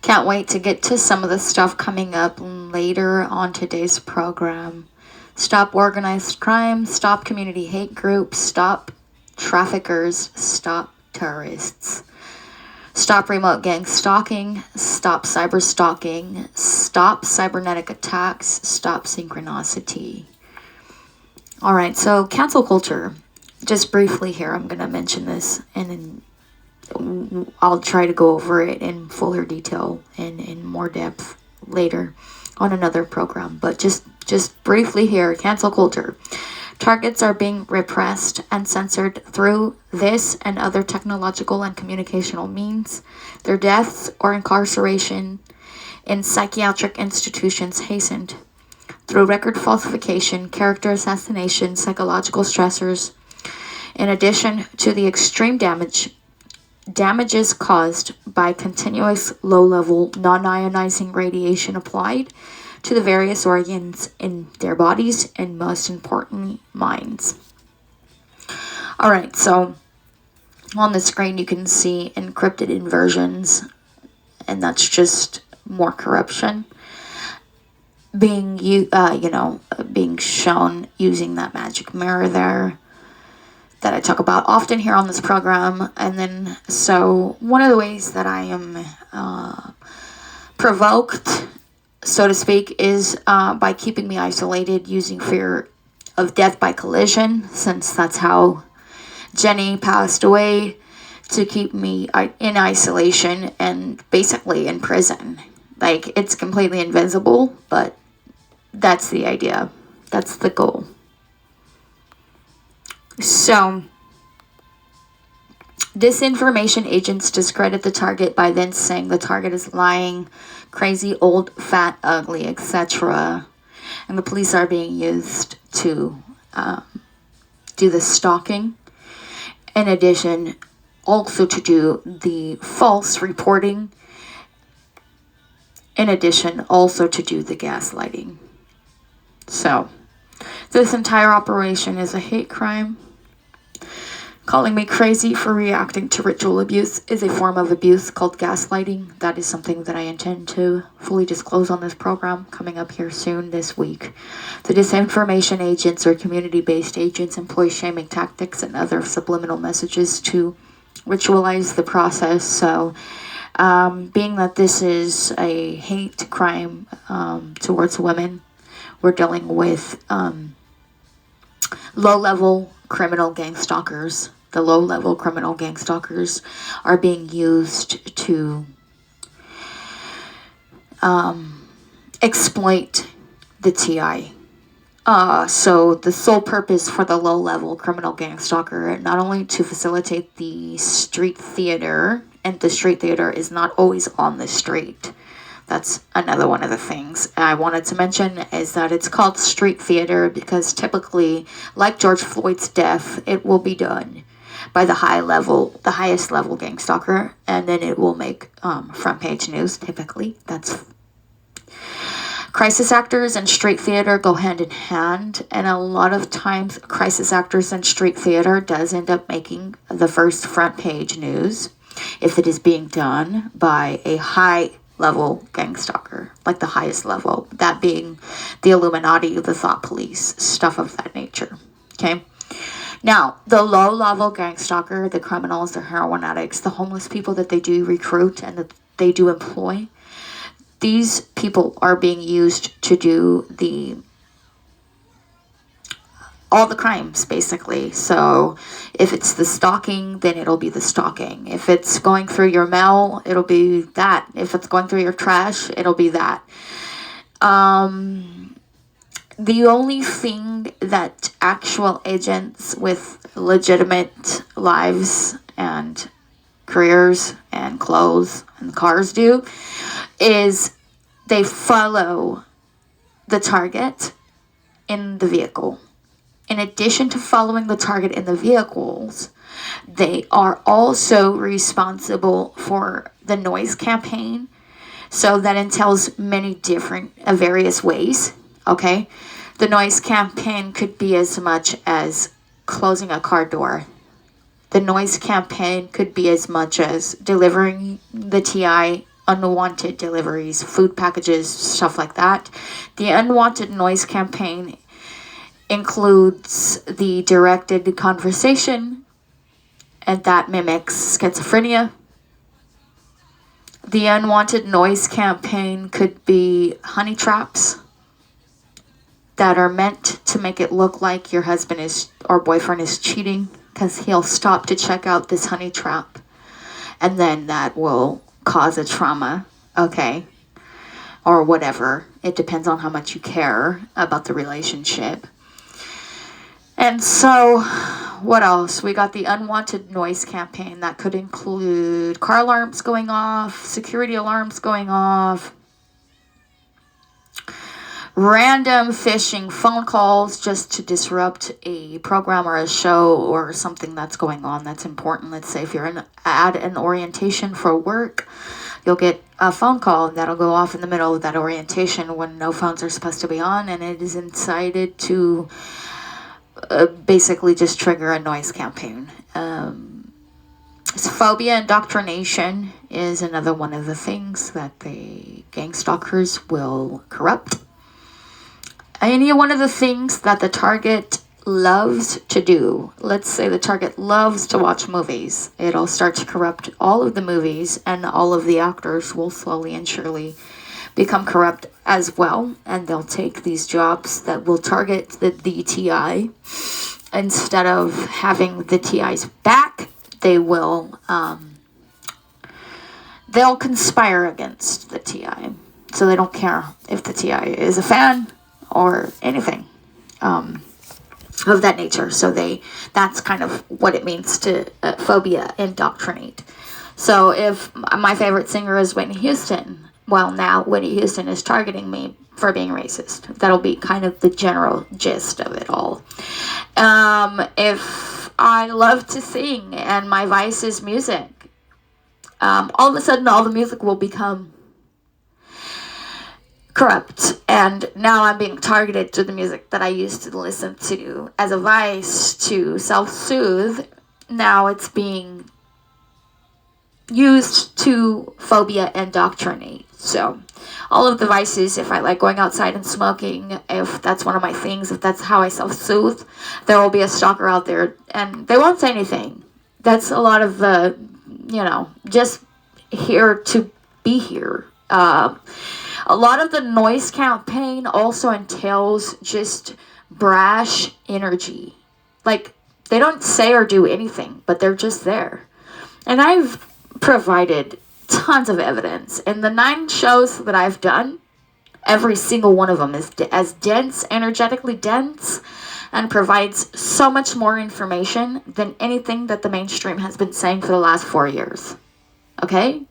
can't wait to get to some of the stuff coming up later on today's program. Stop organized crime, stop community hate groups, stop traffickers, stop terrorists. Stop remote gang stalking, stop cyber stalking, stop cybernetic attacks, stop synchronicity. Alright, so cancel culture. Just briefly here, I'm going to mention this, and then I'll try to go over it in fuller detail and in more depth later on another program. But just briefly here, cancel culture. Targets are being repressed and censored through this and other technological and communicational means. Their deaths or incarceration in psychiatric institutions hastened. through record falsification, character assassination, psychological stressors, in addition to the extreme damages caused by continuous low-level non-ionizing radiation applied to the various organs in their bodies and, most importantly, minds. All right, so on the screen you can see encrypted inversions, and that's just more corruption being being shown using that magic mirror there that I talk about often here on this program. And then, so one of the ways that I am provoked, so to speak, is by keeping me isolated, using fear of death by collision, since that's how Jenny passed away, to keep me in isolation and basically in prison. Like, it's completely invisible, but that's the idea. That's the goal. So, disinformation agents discredit the target by then saying the target is lying, crazy, old, fat, ugly, etc. And the police are being used to do the stalking. In addition, also to do the false reporting. In addition, also to do the gaslighting. So, this entire operation is a hate crime. Calling me crazy for reacting to ritual abuse is a form of abuse called gaslighting. That is something that I intend to fully disclose on this program coming up here soon this week. The disinformation agents or community-based agents employ shaming tactics and other subliminal messages to ritualize the process. So, being that this is a hate crime towards women, we're dealing with low-level criminal gang stalkers. The low-level criminal gang stalkers are being used to exploit the TI. So the sole purpose for the low-level criminal gang stalker, not only to facilitate the street theater, and the street theater is not always on the street. That's another one of the things I wanted to mention, is that it's called street theater because typically, like George Floyd's death, it will be done by the highest level gang stalker, and then it will make front page news. Typically, that's crisis actors and street theater go hand in hand, and a lot of times crisis actors and street theater does end up making the first front page news if it is being done by a high level gang stalker, like the highest level, that being the Illuminati, the thought police, stuff of that nature. Okay, now the low level gang stalker, the criminals, the heroin addicts, the homeless people that they do recruit and that they do employ, these people are being used to do all the crimes, basically. So if it's the stalking, then it'll be the stalking. If it's going through your mail, it'll be that. If it's going through your trash, it'll be that. The only thing that actual agents with legitimate lives and careers and clothes and cars do is they follow the target in the vehicle. In addition to following the target in the vehicles, they are also responsible for the noise campaign. So that entails many different, various ways, okay? The noise campaign could be as much as closing a car door. The noise campaign could be as much as delivering the TI, unwanted deliveries, food packages, stuff like that. The unwanted noise campaign includes the directed conversation, and that mimics schizophrenia. The unwanted noise campaign could be honey traps that are meant to make it look like your husband is or boyfriend is cheating, because he'll stop to check out this honey trap, and then that will cause a trauma, okay, or whatever. It depends on how much you care about the relationship. And so, what else? We got the unwanted noise campaign that could include car alarms going off, security alarms going off, random phishing phone calls just to disrupt a program or a show or something that's going on that's important. Let's say if you're at an orientation for work, you'll get a phone call that'll go off in the middle of that orientation when no phones are supposed to be on, and it is incited to basically just trigger a noise campaign. Phobia indoctrination is another one of the things that the gang stalkers will corrupt. Any one of the things that the target loves to do, let's say the target loves to watch movies, it'll start to corrupt all of the movies, and all of the actors will slowly and surely become corrupt as well, and they'll take these jobs that will target the TI. Instead of having the TI's back, they will they'll conspire against the TI. So they don't care if the TI is a fan or anything of that nature. So that's kind of what it means to phobia indoctrinate. So if my favorite singer is Whitney Houston, well, now Whitney Houston is targeting me for being racist. That'll be kind of the general gist of it all. If I love to sing and my vice is music, all of a sudden all the music will become corrupt, and now I'm being targeted to the music that I used to listen to as a vice to self-soothe. Now it's being used to phobia indoctrinate. So all of the vices, if I like going outside and smoking, if that's one of my things, if that's how I self-soothe, there will be a stalker out there and they won't say anything. That's a lot of the, just here to be here. A lot of the noise campaign also entails just brash energy. Like, they don't say or do anything, but they're just there. And I've provided tons of evidence. In the 9 shows that I've done, every single one of them is as dense, energetically dense, and provides so much more information than anything that the mainstream has been saying for the last 4 years. Okay?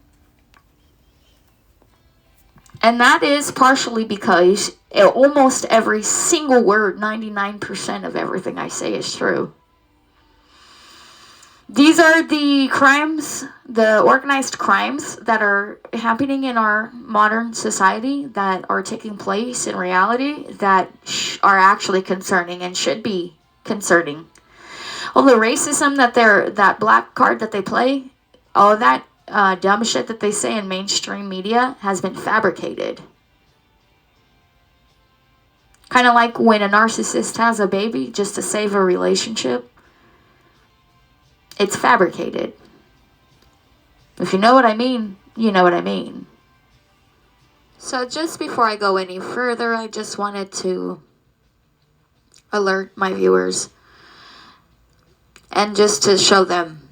And that is partially because almost every single word, 99% of everything I say is true. These are the crimes, the organized crimes that are happening in our modern society, that are taking place in reality, that are actually concerning and should be concerning. All the racism that black card that they play, all of that dumb shit that they say in mainstream media has been fabricated. Kind of like when a narcissist has a baby just to save a relationship. It's fabricated. If you know what I mean, you know what I mean. So just before I go any further, I just wanted to alert my viewers and just to show them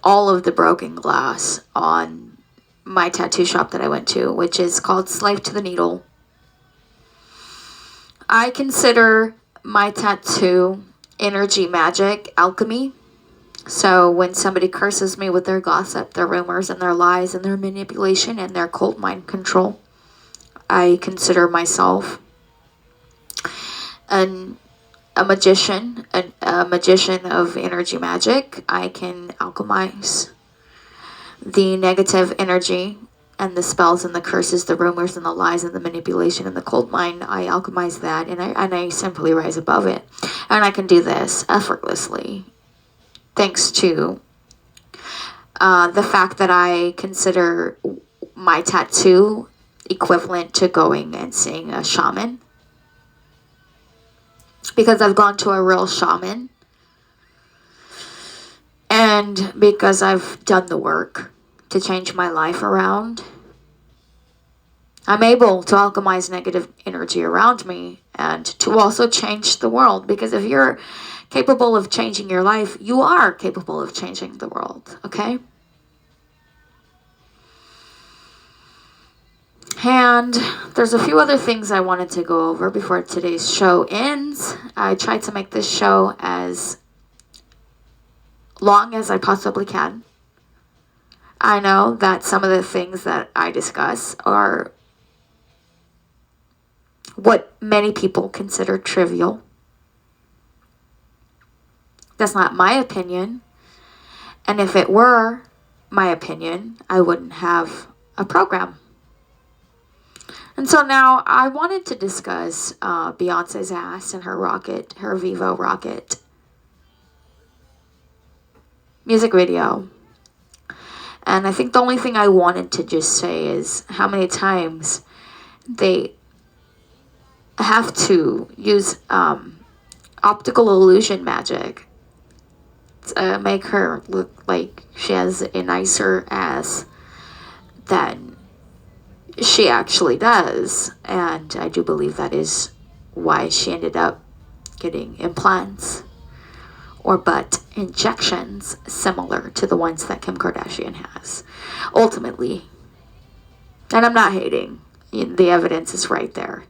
all of the broken glass on my tattoo shop that I went to, which is called Slave to the Needle. I consider my tattoo energy magic, alchemy. So when somebody curses me with their gossip, their rumors, and their lies, and their manipulation, and their cult mind control, I consider myself a magician, a magician of energy magic. I can alchemize the negative energy and the spells and the curses, the rumors and the lies and the manipulation and the cold mind. I alchemize that, and I simply rise above it. And I can do this effortlessly, thanks to the fact that I consider my tattoo equivalent to going and seeing a shaman. Because I've gone to a real shaman, and because I've done the work to change my life around, I'm able to alchemize negative energy around me and to also change the world. Because if you're capable of changing your life, you are capable of changing the world, okay? And there's a few other things I wanted to go over before today's show ends. I tried to make this show as long as I possibly can. I know that some of the things that I discuss are what many people consider trivial. That's not my opinion. And if it were my opinion, I wouldn't have a program. And so now I wanted to discuss Beyonce's ass and her rocket, her Vivo rocket music video. And I think the only thing I wanted to just say is how many times they have to use optical illusion magic to make her look like she has a nicer ass than she actually does. And I do believe that is why she ended up getting implants or butt injections similar to the ones that Kim Kardashian has, ultimately. And I'm not hating. The evidence is right there.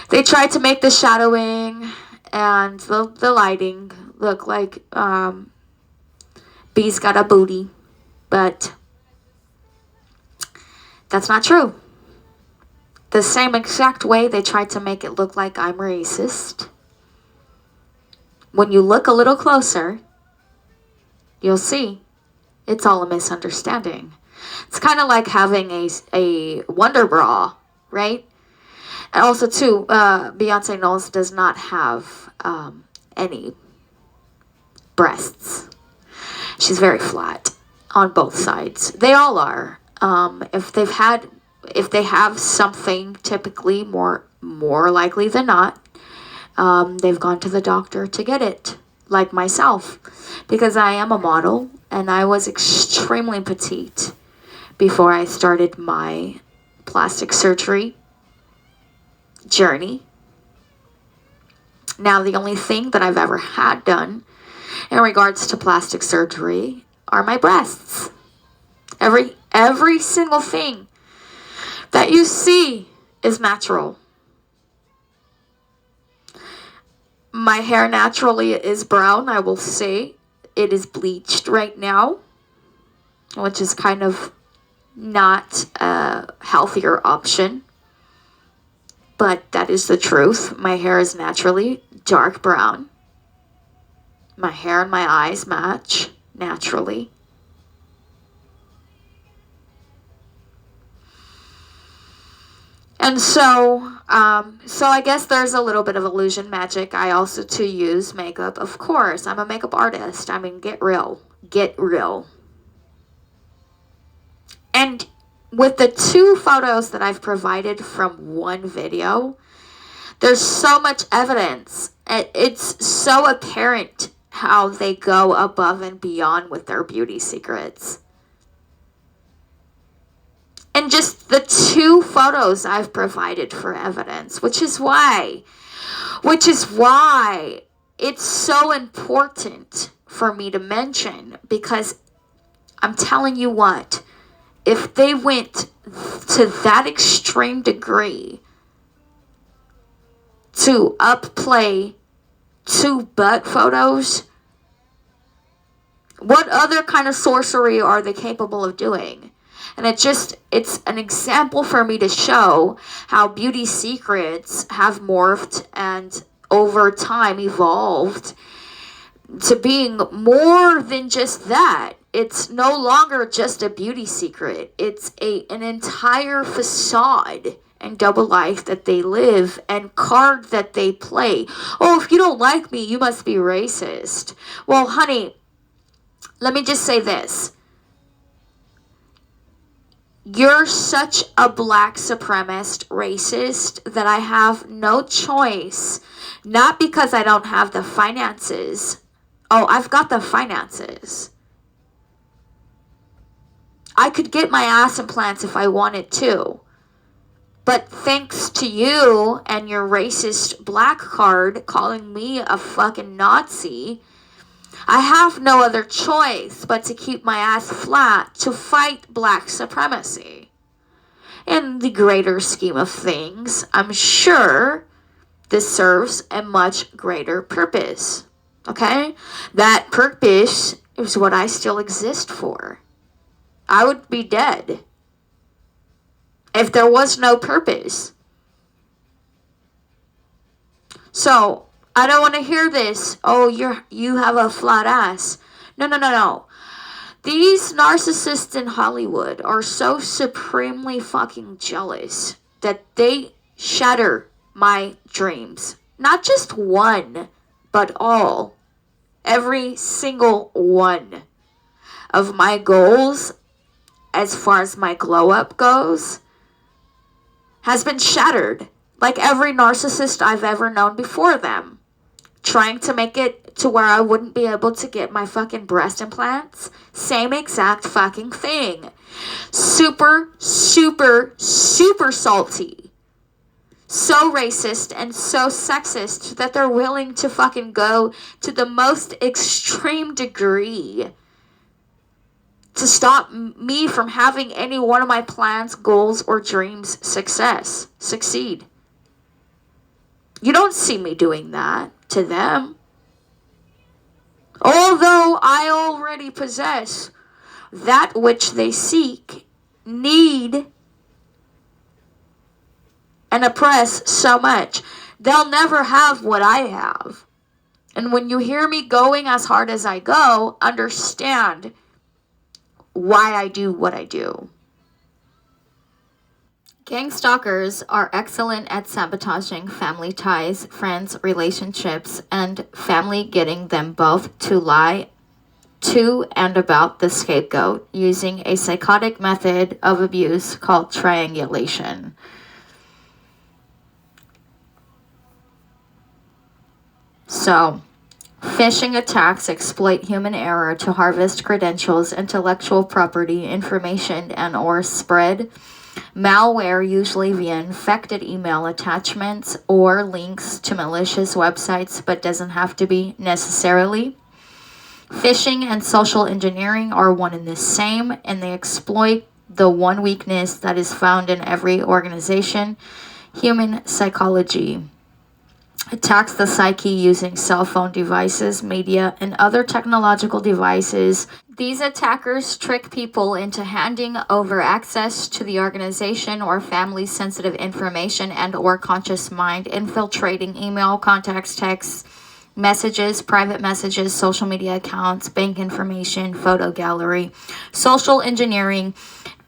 They tried to make the shadowing and the lighting look like B's got a booty, but that's not true. The same exact way they tried to make it look like I'm racist. When you look a little closer, you'll see it's all a misunderstanding. It's kind of like having a Wonder Bra, right? And also, too, Beyonce Knowles does not have any breasts. She's very flat on both sides. They all are. If they have something, typically more likely than not, they've gone to the doctor to get it, like myself, because I am a model and I was extremely petite before I started my plastic surgery journey. Now, the only thing that I've ever had done in regards to plastic surgery are my breasts. Every single thing that you see is natural. My hair naturally is brown, I will say. It is bleached right now, which is kind of not a healthier option. But that is the truth. My hair is naturally dark brown. My hair and my eyes match naturally. And so I guess there's a little bit of illusion magic. I also too use makeup. Of course, I'm a makeup artist. I mean, get real. Get real. And with the 2 photos that I've provided from one video, there's so much evidence. It's so apparent how they go above and beyond with their beauty secrets. And just the 2 photos I've provided for evidence, which is why it's so important for me to mention, because I'm telling you what, if they went to that extreme degree to upplay 2 butt photos, what other kind of sorcery are they capable of doing? And it's an example for me to show how beauty secrets have morphed and over time evolved to being more than just that. It's no longer just a beauty secret. It's an entire facade and double life that they live and card that they play. Oh, if you don't like me, you must be racist. Well, honey, let me just say this. You're such a black supremacist racist that I have no choice. Not because I don't have the finances. Oh, I've got the finances. I could get my ass implants if I wanted to. But thanks to you and your racist black card calling me a fucking Nazi, I have no other choice but to keep my ass flat to fight black supremacy. In the greater scheme of things, I'm sure this serves a much greater purpose. Okay? That purpose is what I still exist for. I would be dead if there was no purpose. So I don't want to hear this. Oh, you have a flat ass. No. These narcissists in Hollywood are so supremely fucking jealous that they shatter my dreams. Not just one, but all. Every single one of my goals, as far as my glow up goes, has been shattered. Like every narcissist I've ever known before them. Trying to make it to where I wouldn't be able to get my fucking breast implants. Same exact fucking thing. Super, super, super salty. So racist and so sexist that they're willing to fucking go to the most extreme degree to stop me from having any one of my plans, goals, or dreams succeed. You don't see me doing that to them. Although I already possess that which they seek, need, and oppress so much, they'll never have what I have. And when you hear me going as hard as I go, understand why I do what I do. Gang stalkers are excellent at sabotaging family ties, friends, relationships, and family, getting them both to lie to and about the scapegoat using a psychotic method of abuse called triangulation. So, phishing attacks exploit human error to harvest credentials, intellectual property, information, and or spread malware, usually via infected email attachments or links to malicious websites, but doesn't have to be necessarily. Phishing and social engineering are one and the same, and they exploit the one weakness that is found in every organization: human psychology. Attacks the psyche using cell phone devices, media, and other technological devices. These attackers trick people into handing over access to the organization or family's sensitive information and or conscious mind, infiltrating email, contacts, texts, messages, private messages, social media accounts, bank information, photo gallery. Social engineering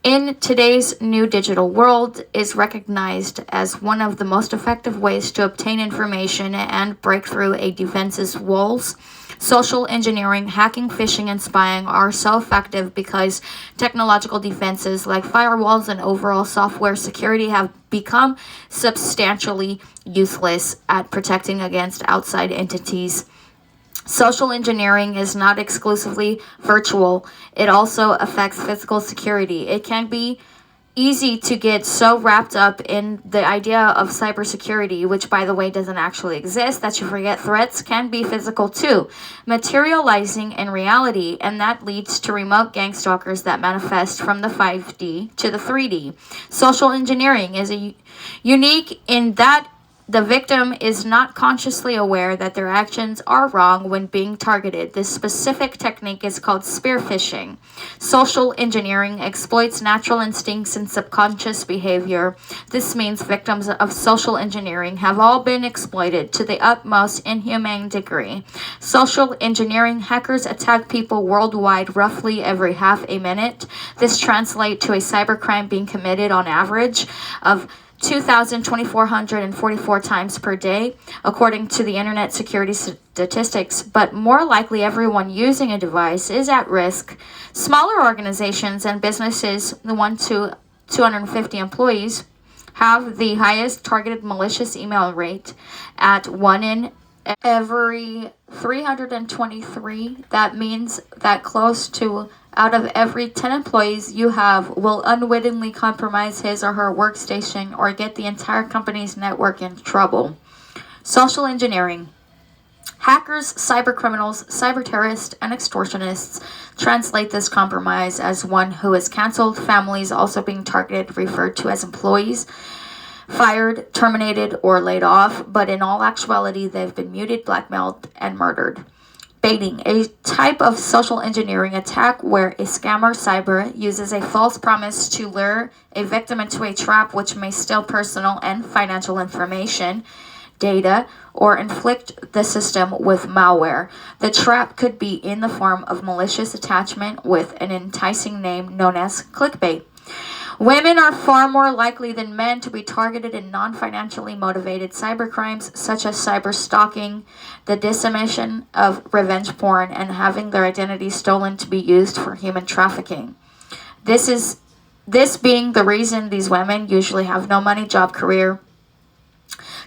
in today's new digital world is recognized as one of the most effective ways to obtain information and break through a defense's walls. Social engineering, hacking, phishing, and spying are so effective because technological defenses like firewalls and overall software security have become substantially useless at protecting against outside entities. Social engineering is not exclusively virtual. It also affects physical security. It can be easy to get so wrapped up in the idea of cybersecurity, which by the way doesn't actually exist, that you forget threats can be physical too, materializing in reality, and that leads to remote gang stalkers that manifest from the 5D to the 3D. Social engineering is unique in that the victim is not consciously aware that their actions are wrong when being targeted. This specific technique is called spear phishing. Social engineering exploits natural instincts and subconscious behavior. This means victims of social engineering have all been exploited to the utmost inhumane degree. Social engineering hackers attack people worldwide roughly every half a minute. This translates to a cybercrime being committed on average of 2,444 times per day, according to the Internet Security Statistics, but more likely everyone using a device is at risk. Smaller organizations and businesses, the 1 to 250 employees, have the highest targeted malicious email rate at 1 in every 323. That means that close to out of every 10 employees you have will unwittingly compromise his or her workstation or get the entire company's network in trouble. Social engineering. Hackers, cybercriminals, cyber terrorists, and extortionists translate this compromise as one who is canceled. Families also being targeted, referred to as employees, fired, terminated, or laid off, but in all actuality, they've been muted, blackmailed, and murdered. Baiting, a type of social engineering attack where a scammer cyber uses a false promise to lure a victim into a trap which may steal personal and financial information. data, or inflict the system with malware. The trap could be in the form of malicious attachment with an enticing name known as clickbait. Women are far more likely than men to be targeted in non-financially motivated cybercrimes such as cyber stalking, the dissemination of revenge porn, and having their identity stolen to be used for human trafficking. This being the reason these women usually have no money, job, career.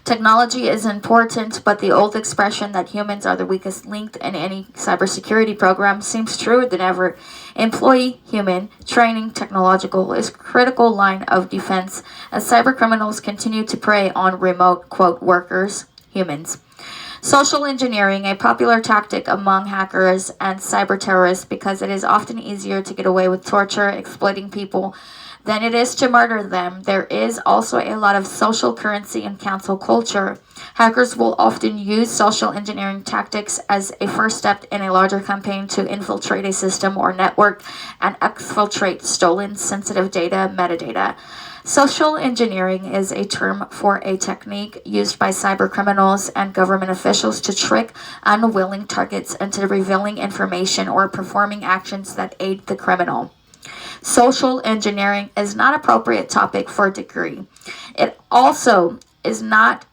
Technology is important, but the old expression that humans are the weakest link in any cybersecurity program seems truer than ever. Employee human training technological is a critical line of defense as cybercriminals continue to prey on remote, quote, workers, humans. Social engineering, a popular tactic among hackers and cyber terrorists because it is often easier to get away with torture, exploiting people, than it is to murder them. There is also a lot of social currency in cancel culture. Hackers will often use social engineering tactics as a first step in a larger campaign to infiltrate a system or network and exfiltrate stolen sensitive data, metadata. Social engineering is a term for a technique used by cybercriminals and government officials to trick unwilling targets into revealing information or performing actions that aid the criminal. Social engineering is not an appropriate topic for a degree. It also is not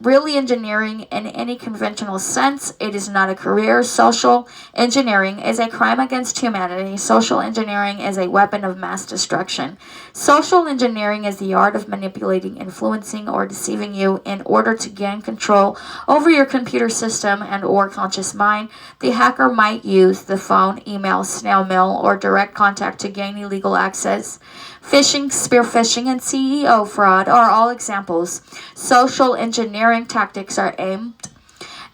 really engineering in any conventional sense. It is not a career. Social engineering is a crime against humanity. Social engineering is a weapon of mass destruction. Social engineering is the art of manipulating, influencing, or deceiving you in order to gain control over your computer system and or conscious mind. The hacker might use the phone, email, snail mail, or direct contact to gain illegal access. Phishing, spear phishing, and CEO fraud are all examples. Social engineering tactics are aimed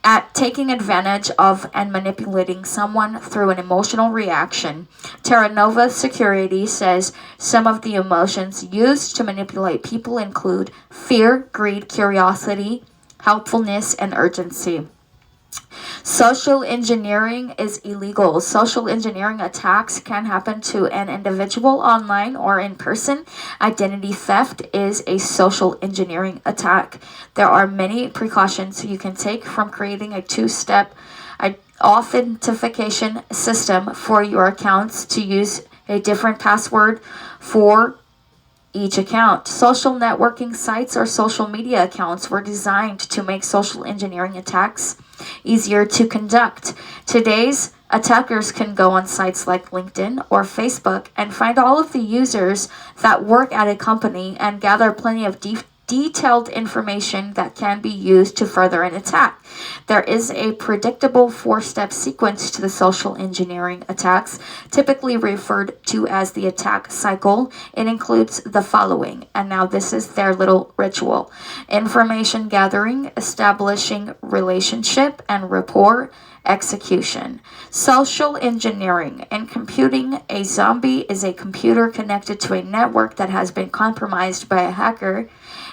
at taking advantage of and manipulating someone through an emotional reaction. Terra Nova Security says some of the emotions used to manipulate people include fear, greed, curiosity, helpfulness, and urgency. Social engineering is illegal. Social engineering attacks can happen to an individual online or in person. Identity theft is a social engineering attack. There are many precautions you can take from creating a two-step authentication system for your accounts to use a different password for each account. Social networking sites or social media accounts were designed to make social engineering attacks easier to conduct. Today's attackers can go on sites like LinkedIn or Facebook and find all of the users that work at a company and gather plenty of detailed information that can be used to further an attack. There is a predictable four-step sequence to the social engineering attacks, typically referred to as the attack cycle. It includes the following, and now this is their little ritual: information gathering, establishing relationship and rapport, execution. Social engineering and computing. A zombie is a computer connected to a network that has been compromised by a hacker,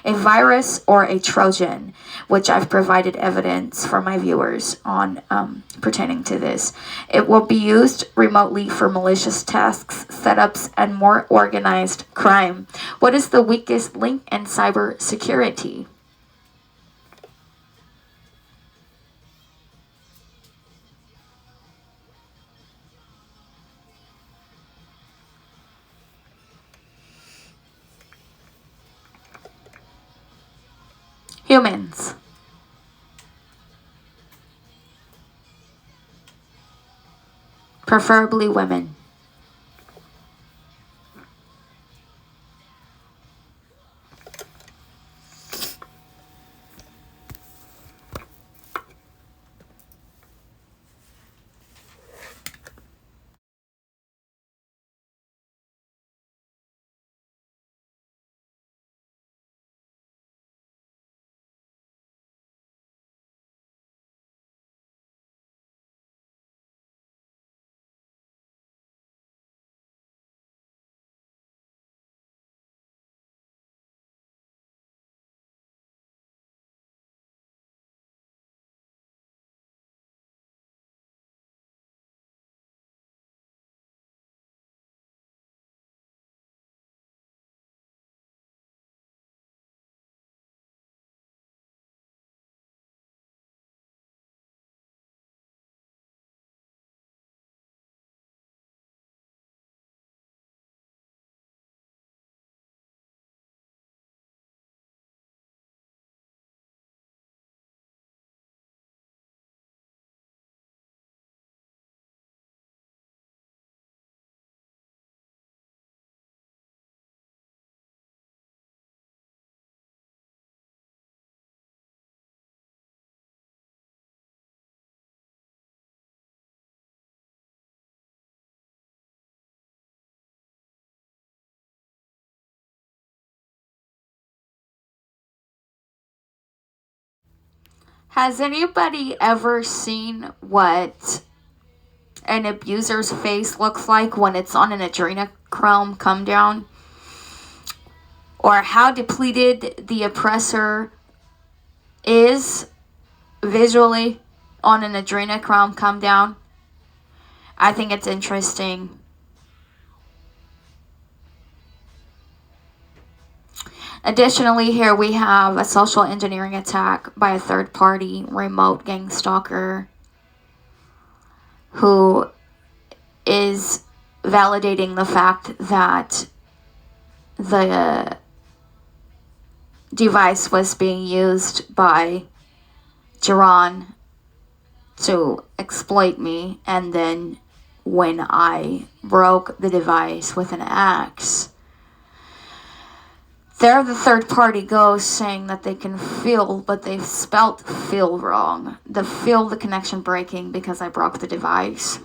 a virus, or a Trojan, which I've provided evidence for my viewers on pertaining to this. It will be used remotely for malicious tasks, setups, and more organized crime. What is the weakest link in cybersecurity? Humans. Preferably women. Has anybody ever seen what an abuser's face looks like when it's on an adrenochrome come down? Or how depleted the oppressor is visually on an adrenochrome come down? I think it's interesting. Additionally, here we have a social engineering attack by a third-party remote gang stalker who is validating the fact that the device was being used by Jerron to exploit me, and then when I broke the device with an axe, they're the third party ghost saying that they can feel, but they've spelt feel wrong. Feel the connection breaking because I broke the device.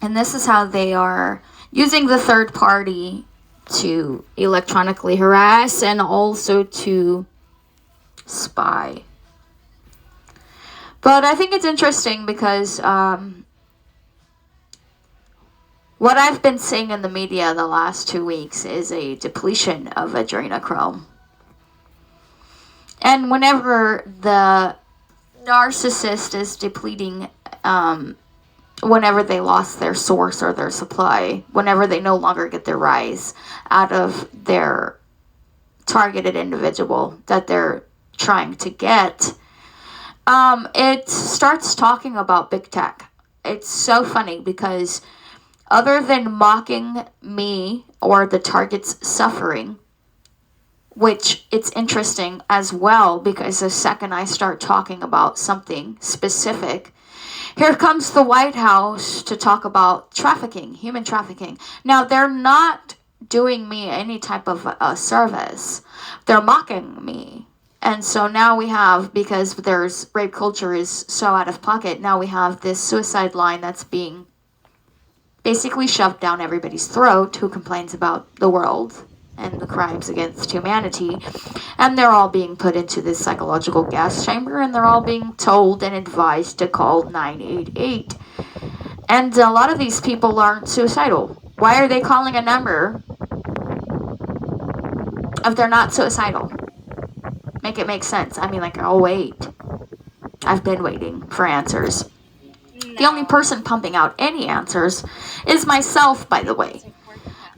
And this is how they are using the third party to electronically harass and also to spy. But I think it's interesting because what I've been seeing in the media the last 2 weeks is a depletion of adrenochrome. And whenever the narcissist is depleting, whenever they lost their source or their supply, whenever they no longer get their rise out of their targeted individual that they're trying to get, it starts talking about big tech. It's so funny because other than mocking me or the target's suffering, which it's interesting as well because the second I start talking about something specific, here comes the White House to talk about trafficking, human trafficking. Now, they're not doing me any type of service. They're mocking me. And so now we have, because there's rape culture is so out of pocket, now we have this suicide line that's being basically shoved down everybody's throat who complains about the world and the crimes against humanity. And they're all being put into this psychological gas chamber, and they're all being told and advised to call 988. And a lot of these people aren't suicidal. Why are they calling a number if they're not suicidal? Make it make sense. I mean, like, I'll wait. I've been waiting for answers. The only person pumping out any answers is myself, by the way.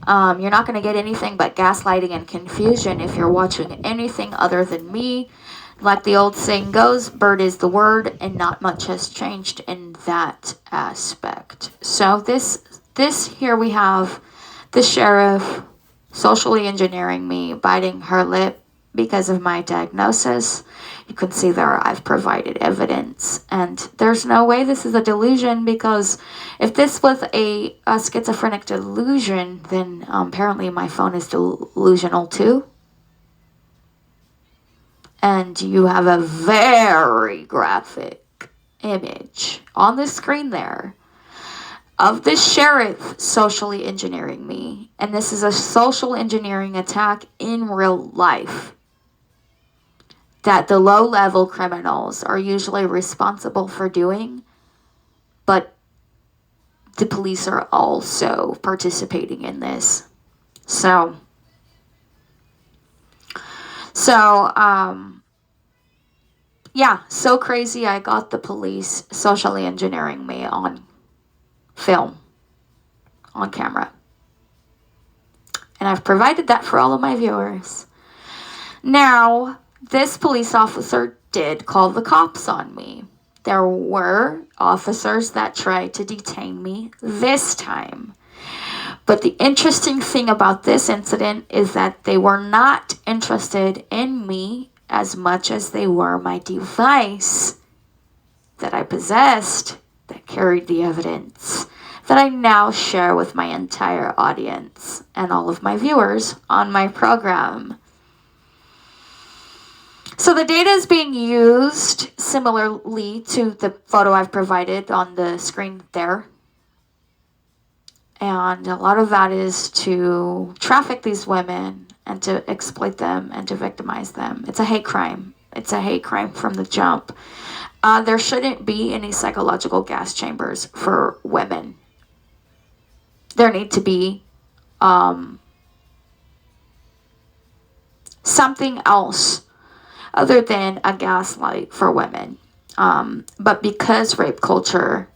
You're not going to get anything but gaslighting and confusion if you're watching anything other than me. Like the old saying goes, bird is the word, and not much has changed in that aspect. So this here we have the sheriff socially engineering me, biting her lip because of my diagnosis. You can see there I've provided evidence, and there's no way this is a delusion, because if this was a schizophrenic delusion, then apparently my phone is delusional too. And you have a very graphic image on the screen there of the sheriff socially engineering me, and this is a social engineering attack in real life that the low-level criminals are usually responsible for doing, but the police are also participating in this. So yeah, so crazy. I got the police socially engineering me on film, on camera. And I've provided that for all of my viewers. Now, this police officer did call the cops on me. There were officers that tried to detain me this time. But the interesting thing about this incident is that they were not interested in me as much as they were my device that I possessed that carried the evidence that I now share with my entire audience and all of my viewers on my program. So the data is being used similarly to the photo I've provided on the screen there. And a lot of that is to traffic these women and to exploit them and to victimize them. It's a hate crime. It's a hate crime from the jump. There shouldn't be any psychological gas chambers for women. There need to be something else other than a gaslight for women. But because rape culture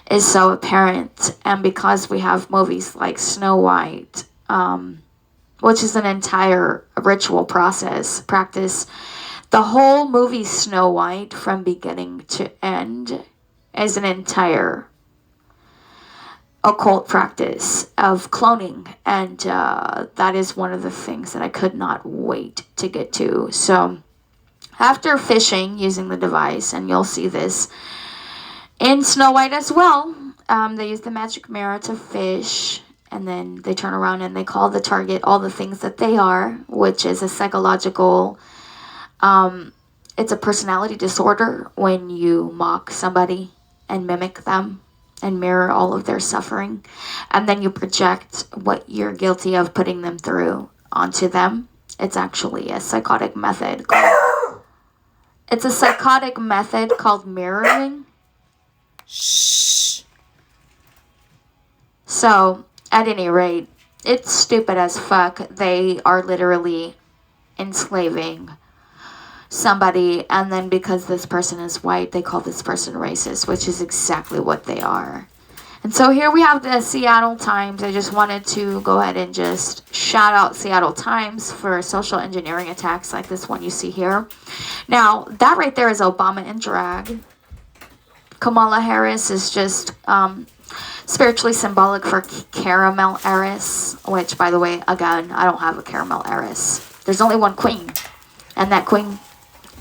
is so apparent, and because we have movies like Snow White, which is an entire ritual practice, the whole movie Snow White from beginning to end is an entire occult practice of cloning, and that is one of the things that I could not wait to get to. So after fishing using the device, and you'll see this in Snow White as well, they use the magic mirror to fish, and then they turn around and they call the target all the things that they are, which is a psychological, it's a personality disorder when you mock somebody and mimic them and mirror all of their suffering, and then you project what you're guilty of putting them through onto them. It's actually a psychotic method called mirroring. Shh. So, at any rate, it's stupid as fuck. They are literally enslaving somebody, and then because this person is white, they call this person racist, which is exactly what they are. And so here we have the Seattle Times. I just wanted to go ahead and just shout out Seattle Times for social engineering attacks like this one you see here. Now, that right there is Obama in drag. Kamala Harris is just spiritually symbolic for caramel heiress, which, by the way, again, I don't have a caramel heiress. There's only one queen, and that queen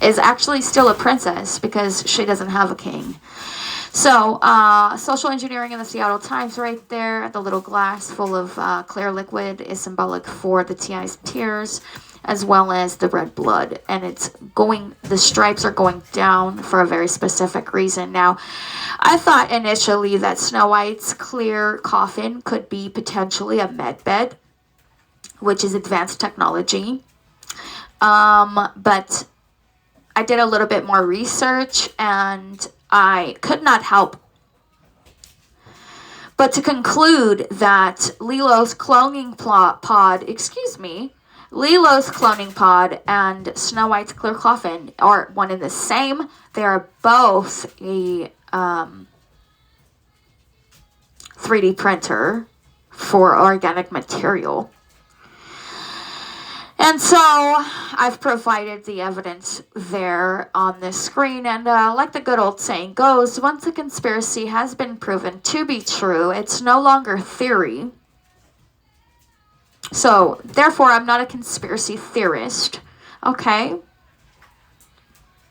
is actually still a princess because she doesn't have a king. So, social engineering in the Seattle Times right there. The little glass full of clear liquid is symbolic for the TI's tears, as well as the red blood. And the stripes are going down for a very specific reason. Now, I thought initially that Snow White's clear coffin could be potentially a med bed, which is advanced technology. But I did a little bit more research, and I could not help but to conclude that Lilo's cloning pod and Snow White's clear coffin are one and the same. They are both a 3D printer for organic material. And so I've provided the evidence there on this screen. And like the good old saying goes, once a conspiracy has been proven to be true, it's no longer theory. So therefore, I'm not a conspiracy theorist. Okay?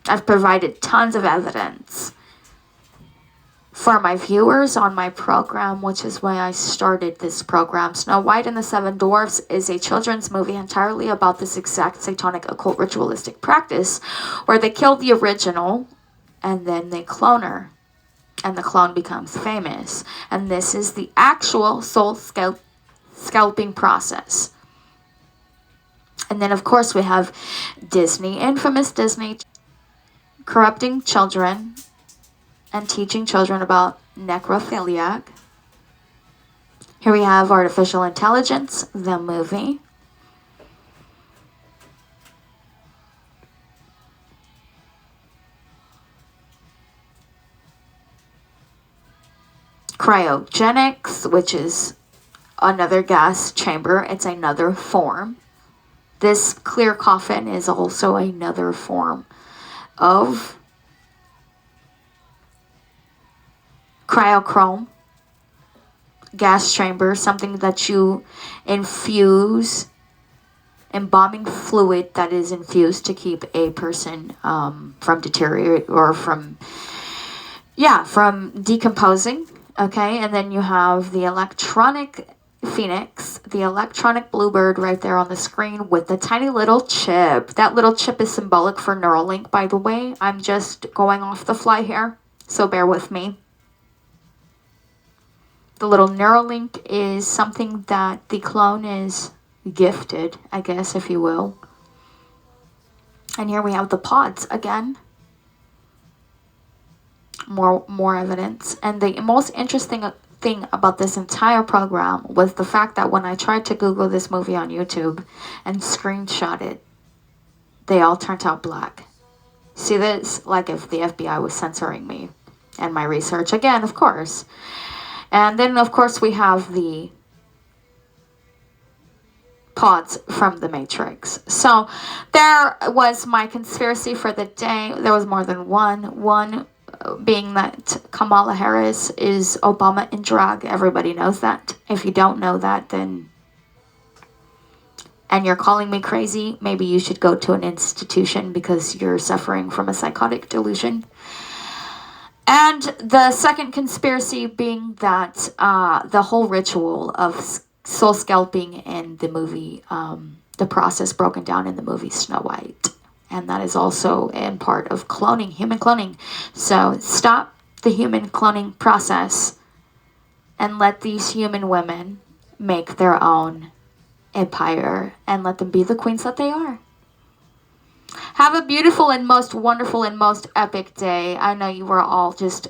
I've provided tons of evidence for my viewers on my program, which is why I started this program. Snow White and the Seven Dwarfs is a children's movie entirely about this exact satanic occult ritualistic practice where they kill the original and then they clone her, and the clone becomes famous. And this is the actual soul scalping process. And then of course we have Disney, infamous Disney, corrupting children and teaching children about necrophilia. Here we have Artificial Intelligence, the movie. Cryogenics, which is another gas chamber. It's another form. This clear coffin is also another form of cryochrome, gas chamber, something that you infuse, embalming fluid that is infused to keep a person from deteriorating or from decomposing. Okay, and then you have the electronic phoenix, the electronic bluebird right there on the screen with the tiny little chip. That little chip is symbolic for Neuralink, by the way. I'm just going off the fly here, so bear with me. The little Neuralink is something that the clone is gifted, I guess, if you will. And here we have the pods again. More evidence. And the most interesting thing about this entire program was the fact that when I tried to Google this movie on YouTube and screenshot it, they all turned out black. See this? Like if the FBI was censoring me and my research again, of course. And then of course we have the pods from the Matrix. So there was my conspiracy for the day. There was more than one being that Kamala Harris is Obama in drag. Everybody knows that. If you don't know that, then, and you're calling me crazy, maybe you should go to an institution because you're suffering from a psychotic delusion. And the second conspiracy being that the whole ritual of soul scalping in the movie, the process broken down in the movie Snow White. And that is also in part of cloning, human cloning. So stop the human cloning process and let these human women make their own empire and let them be the queens that they are. Have a beautiful and most wonderful and most epic day. I know you were all just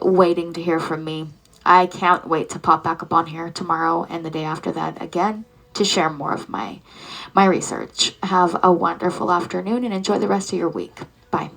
waiting to hear from me. I can't wait to pop back up on here tomorrow and the day after that again to share more of my research. Have a wonderful afternoon and enjoy the rest of your week. Bye.